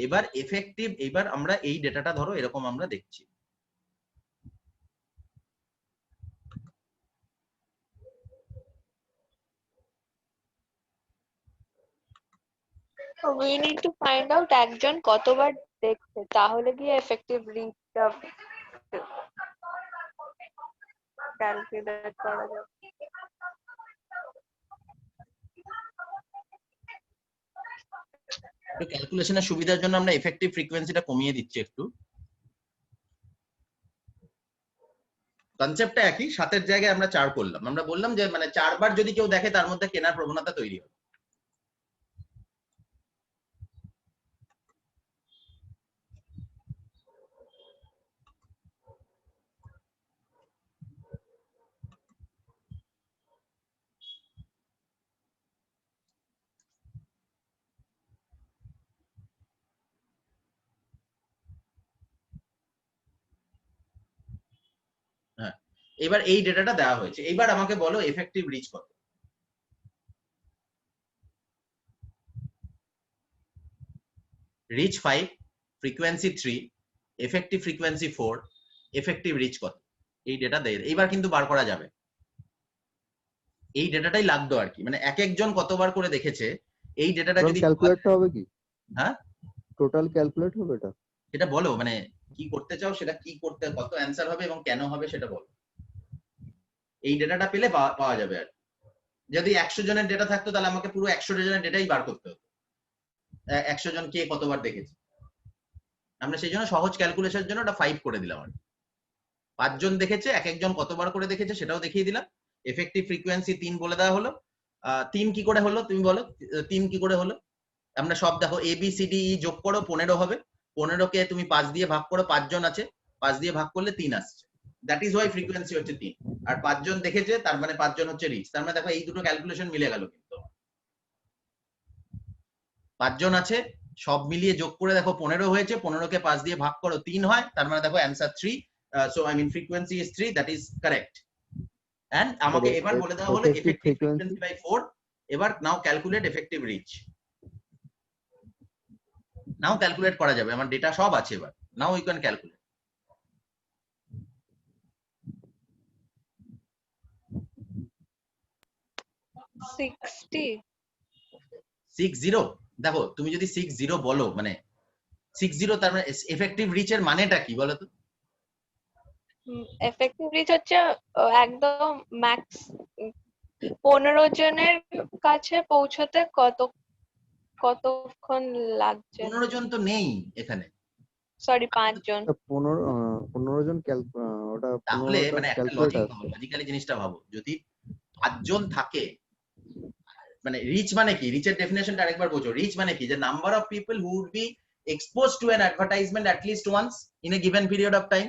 এবার এফেক্টিভ, এবার আমরা এই ডেটাটা ধরো এরকম আমরা দেখছি, we need to find out একজন কতবার দেখছে, তাহলে গিয়ে এফেক্টিভ রিচটা ক্যালকুলেট করা যাবে। একটু ক্যালকুলেশনের সুবিধার জন্য আমরা এফেক্টিভ ফ্রিকোয়েন্সিটা কমিয়ে দিচ্ছি একটু। কনসেপ্টটা একই, 7 এর জায়গায় আমরা 4 করলাম। আমরা বললাম যে মানে 4 বার যদি কেউ দেখে তার মধ্যে কেনার প্রবণতা তৈরি হবে। হ্যাঁ, এবার এই ডেটাটা দেওয়া হয়েছে, এবার আমাকে বলো এফেক্টিভ রিচ কত? Reach 5, frequency 3, effective frequency 4, effective reach কত? এই ডেটা দেয়, এইবার কিন্তু বার করা যাবে। এই ডেটাটাই লাগতো আর কি, মানে এক একজন কতবার করে দেখেছে এই ডেটাটা যদি ক্যালকুলেটটা হবে কি? হ্যাঁ, টোটাল ক্যালকুলেট হবে এটা? সেটা বলো, মানে কি করতে চাও, সেটা কি করতে, কত অ্যান্সার হবে এবং কেন হবে সেটা বলো। এই ডেটাটা পেলে পাওয়া যাবে। আর যদি 100 জনের ডেটা থাকতো তাহলে আমাকে পুরো 100 জনের ডেটাই বার করতে হতো, 100 জন কে কতবার দেখেছে। আমরা সেই জন্য সহজ ক্যালকুলেশনের জন্য ওটা 5 করে দিলাম। আর 5 জন দেখেছে, এক একজন কতবার করে দেখেছে সেটাও দেখিয়ে দিলাম। এফেক্টিভ ফ্রিকোয়েন্সি 3 বলে দেওয়া হলো। 3 কি করে হলো তুমি বলো, 3 কি করে হলো? আমরা সব দেখো A B C D E যোগ করো 15 হবে, 15 কে তুমি 5 দিয়ে ভাগ করো, 5 জন আছে, 5 দিয়ে ভাগ করলে 3 আসছে। দ্যাট ইজ ওয়াই ফ্রিকোয়েন্সি হচ্ছে 3। আর 5 জন দেখেছে, তার মানে 5 জন হচ্ছে রিচ। তার মানে দেখো এই দুটো ক্যালকুলেশন মিলে গেল। কিন্তু 5 জন আছে, সব মিলিয়ে যোগ করে দেখো 15 হয়েছে, 15 কে 5 দিয়ে ভাগ করো 3 হয়, তার মানে দেখো answer 3। So I mean frequency is 3, that is correct. And আমাকে এবার বলে দেওয়া হলো এফেক্টিভ ফ্রিকোয়েন্সি বাই 4। এবার now calculate effective reach. Now calculate করা যাবে, আমার ডেটা সব আছে। এবার নাও ইউ ক্যান ক্যালকুলেট। 60। দেখো তুমি যদি 60 বলো, মানে 60 তার মানে এফেক্টিভ রিচ এর মানেটা কি বলো তো? এফেক্টিভ রিচ হচ্ছে একদম ম্যাক্স 15 জনের কাছে পৌঁছতে কতক্ষণ লাগছে। 15 জন তো নেই এখানে, সরি 5 জন। 15 জন ওটা তাহলে 15টা মানে একটা ক্যালকুলেটর লজিক ভাবো, লজিক্যালি জিনিসটা ভাবো, যদি 5 জন থাকে, মানে রিচ মানে কি, রিচের ডেফিনেশনটা আরেকবার বোঝো। রিচ মানে কি, যে number of people who would be exposed to an advertisement at least once in a given period of time.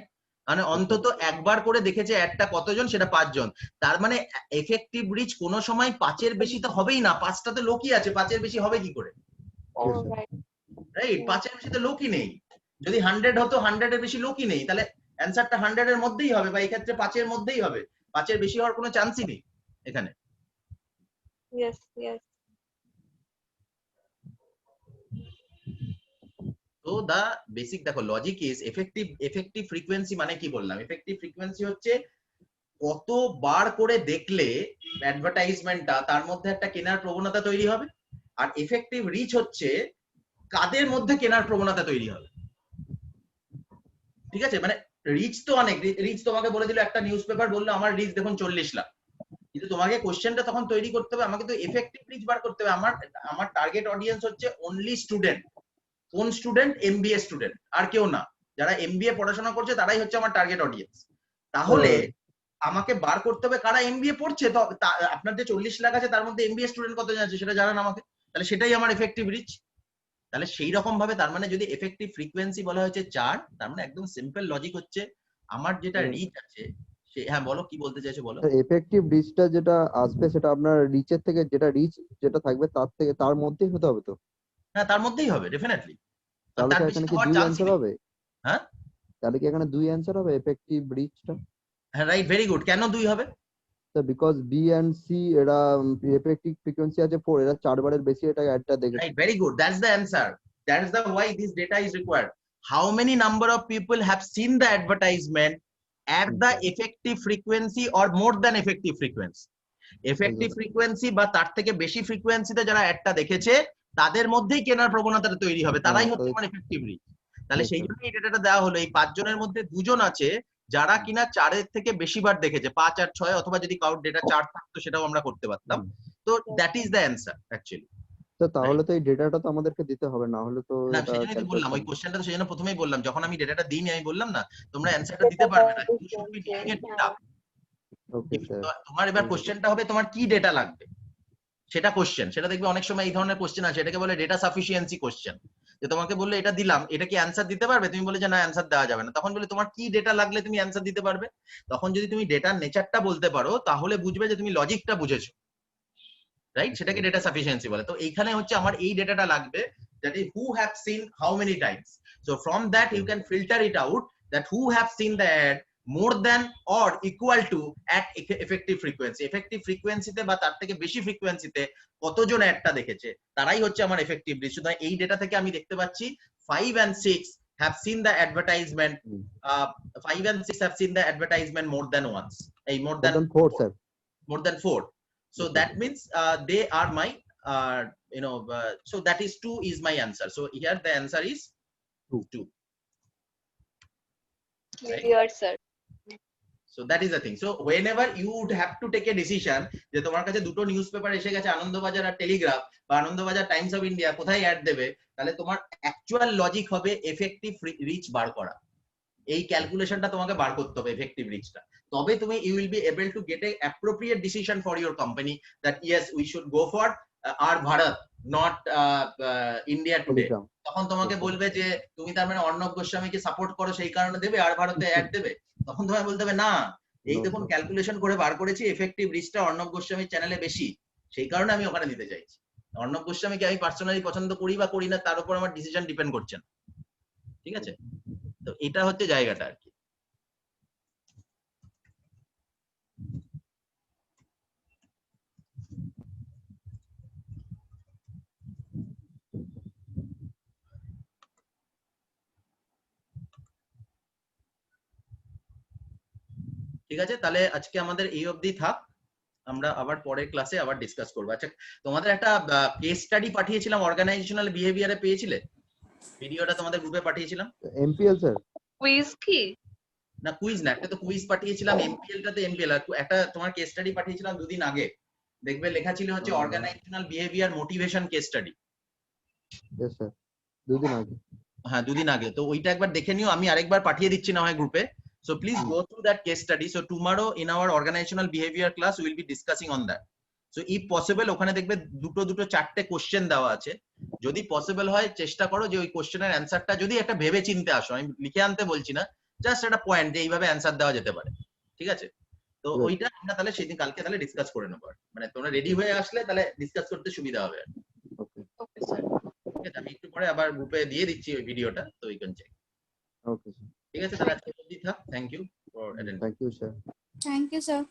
মানে অন্তত একবার করে দেখেছে একটা কতজন, সেটা 5 জন। তার মানে এফেক্টিভ রিচ কোনো সময় 5-এর বেশি তো হবেই না, 5টা তো লোকই আছে, 5-এর বেশি হবে কি করে, রাইট? 5-এর বেশি তো লোকই নেই। যদি 100 হতো, 100-এর বেশি লোকই নেই, তাহলে অ্যানসারটা 100-এর মধ্যেই হবে, বা এই ক্ষেত্রে 5-এর মধ্যেই হবে। 5-এর বেশি হওয়ার কোনো চান্সই নেই এখানে। Yes yes. তো দা বেসিক দেখো লজিক ইজ এফেক্টিভ ফ্রিকোয়েন্সি মানে কি বললাম? এফেক্টিভ ফ্রিকোয়েন্সি হচ্ছে কতবার করে দেখলে অ্যাডভার্টাইজমেন্টটা, তার মধ্যে একটা কেনার প্রবণতা তৈরি হবে। আর এফেক্টিভ রিচ হচ্ছে কাদের মধ্যে কেনার প্রবণতা তৈরি হবে। ঠিক আছে, মানে রিচ তো অনেক, রিচ তোমাকে বলে দিল, একটা নিউজ পেপার বললো আমার রিচ দেখুন 40 লাখ, কিন্তু তোমাকে কোশ্চেনটা তখন তৈরি করতে হবে, আমাকে তো এফেক্টিভ রিচ বার করতে হবে। আমার টার্গেট অডিয়েন্স হচ্ছে অনলি স্টুডেন্ট। কোন স্টুডেন্ট? এমবিএ স্টুডেন্ট, আর কেউ না। যারা এমবিএ পড়াশোনা করছে তারাই হচ্ছে আমার টার্গেট অডিয়েন্স। তাহলে আমাকে বার করতে হবে কারা এমবিএ পড়ছে। তো আপনার যে 40 লাখ আছে তার মধ্যে এমবিএ স্টুডেন্ট কতজন আছে সেটা জানান আমাকে, তাহলে সেটাই আমার এফেক্টিভ রিচ। তাহলে সেই রকম ভাবে তার মানে যদি এফেক্টিভ ফ্রিকোয়েন্সি বলা হয়েছে 4, তার মানে একদম সিম্পল লজিক হচ্ছে আমার যেটা রিচ আছে সে, হ্যাঁ বলো কি বলতে চাইছো বলো। এফেক্টিভ রিচটা যেটা আসবে সেটা আপনার রিচের থেকে, যেটা রিচ যেটা থাকবে তার থেকে, তার মধ্যেই হতে হবে তো? হ্যাঁ তার মধ্যেই হবে ডেফিনেটলি। তাহলে তার কি বেশি এখানে তো কি হওয়ার 2 চান্সই অ্যান্সার নেই। হবে? হ্যাঁ তাহলে কি এখানে 2 অ্যান্সার হবে এফেক্টিভ রিচটা? হ্যাঁ রাইট, ভেরি গুড। কেন 2 হবে? তো বিকজ বি এন্ড সি এরা এফেক্টিভ ফ্রিকোয়েন্সি আছে 4, এরা 4 বারের বেশি এটা অ্যাডটা দেখেছে। Right, very good. That's the answer. That is the why this data is required. How many number of people have seen the advertisement at the effective frequency or more than effective frequency? Effective frequency বা তার থেকে বেশি ফ্রিকোয়েন্সিতে যারা অ্যাডটা দেখেছে তাদের মধ্যেই কেনার প্রবণতাটা তৈরি হবে, তারাই হচ্ছে আমার এফেক্টিভ রিচ। তাহলে সেই জন্য এই ডেটাটা দেওয়া হলো। এই 5 জনের মধ্যে 2 জন আছে যারা কিনা 4-এর থেকে বেশি বার দেখেছে, 5 আর 6, অথবা যদি কাউর ডেটা 4 থাকতো সেটাও আমরা করতে পারতাম। তো that is the answer actually. তো তাহলে তো এই ডেটাটা তো আমাদেরকে দিতে হবে, না হলে তো না এটা সেজন্যই তো ক্যালকুলেট বললাম, ওই কোশ্চেনটা তো সেজন্য প্রথমেই বললাম, যখন আমি ডেটাটা দিইনি আমি বললাম না তোমরা অ্যানসারটা দিতে পারবে না, you should be giving it data. Okay sir. তোমার এবার কোশ্চেনটা হবে তোমার কি ডেটা লাগবে, সেটা কোশ্চেন। সেটা দেখবে অনেক সময় এই ধরনের কোশ্চেন আছে, এটাকে বলে ডেটা সাফিসিয়েন্সি কোশ্চেন। যে তোমাকে বললে এটা দিলাম, এটা কি অ্যানসার দিতে পারবে? তুমি বলে যে না অ্যানসার দেওয়া যাবে না, তখন বলে তোমার কি ডেটা লাগলে তুমি অ্যানসার দিতে পারবে। তখন যদি তুমি ডেটার নেচারটা বলতে পারো তাহলে বুঝবে যে তুমি লজিকটা বুঝেছো, রাইট? সেটাকে ডেটা সাফিসিয়েন্সি বলে। তো এইখানে হচ্ছে আমার এই ডেটাটা লাগবে, that is who have seen how many times. So from that you can filter it out, that who have seen the ad more than or equal to at effective frequency. Effective frequency তে বা তার থেকে বেশি ফ্রিকোয়েন্সিতে কতজন অ্যাডটা দেখেছে তারাই হচ্ছে আমার এফেক্টিভ রিচ। সুতরাং এই ডেটা থেকে আমি দেখতে পাচ্ছি 5 and 6 have seen the advertisement, 5 and 6 have seen the advertisement more than once. More than 4 sir. More than 4. So that means they are my so that is 2 is my answer. So here the answer is 2. Clear sir. So that is the thing. So whenever you would have to take a decision, যে তোমার কাছে দুটো news paper এসে গেছে, আনন্দবাজার আর Telegraph, বা Anandabazar Times of India, কোথায় add দেবে, তাহলে তোমার অ্যাকচুয়াল লজিক হবে এফেক্টিভ রিচ বার করা। এই ক্যালকুলেশনটা তোমাকে বার করতে হবে এফেক্টিভ রিচটা, তবে তুমি you will be able to get a appropriate decision for your company, that yes we should go for R Bharat, not India Today. তখন তোমাকে বলবে যে তুমি তার মানে অর্ণব গোস্বামীকে সাপোর্ট করো সেই কারণে দেবে আর ভারতে অ্যাড দেবে। তখন তোমায় বলতে হবে না, এই দেখুন ক্যালকুলেশন করে বার করেছি এফেক্টিভ রিচটা অর্ণব গোস্বামীর চ্যানেলে বেশি, সেই কারণে আমি ওখানে দিতে চাইছি। অর্ণব গোস্বামীকে আমি পার্সোনালি পছন্দ করি বা করি না তার উপর আমার ডিসিশন ডিপেন্ড করছে না। ঠিক আছে, তো এটা হচ্ছে জায়গাটা আর কি। ঠিক আছে, তাহলে আজকে আমাদের এই অবধি থাক, আমরা আবার পরের ক্লাসে আবার ডিসকাস করবো। আচ্ছা, তোমাদের একটা কেস স্টাডি পাঠিয়েছিলাম অর্গানাইজেশনাল বিহেভিয়ারে, পেয়েছিলে? ভিডিওটা তোমাদের গ্রুপে পাঠিয়েছিলাম। MPL sir? কুইজ কি? না কুইজ না, একটা তো কুইজ পাঠিয়েছিলাম, এমপিএল টাতে এমপিএল, একটা তোমার কেস স্টাডি পাঠিয়েছিলাম 2 দিন আগে, দেখবে লেখা ছিল হচ্ছে organisational behaviour motivation case study. Yes sir, 2 দিন আগে। হ্যাঁ 2 দিন আগে, তো ওইটা একবার দেখে নিও, আমি আরেকবার পাঠিয়ে দিচ্ছি না হয় গ্রুপে। So please go through that case study. So tomorrow in our organizational behavior class we will be discussing on that. So if possible ওখানে দেখবে দুটো চারটে কোশ্চেন দেওয়া আছে, যদি পসিবল হয় চেষ্টা করো যে ওই কোশ্চেনের অ্যান্সারটা যদি একটা ভেবে চিনতে আসো, আমি লিখে আনতে বলছি না, জাস্ট একটা পয়েন্ট যে এইভাবে অ্যান্সার দেওয়া যেতে পারে, ঠিক আছে? তো Right. ওইটা আমরা তাহলে সেদিন কালকে তাহলে ডিসকাস করে নেবো, মানে তোমরা রেডি হয়ে আসলে তাহলে ডিসকাস করতে সুবিধা হবে। ওকে ওকে স্যার। ঠিক আছে, আমি একটু পরে আবার গ্রুপে দিয়ে দিচ্ছি ওই ভিডিওটা, তো ইউ ক্যান চেক। ওকে ঠিক আছে, তাহলে আজকে অবধি থাক। Thank you for attending. Thank you sir. Thank you, sir.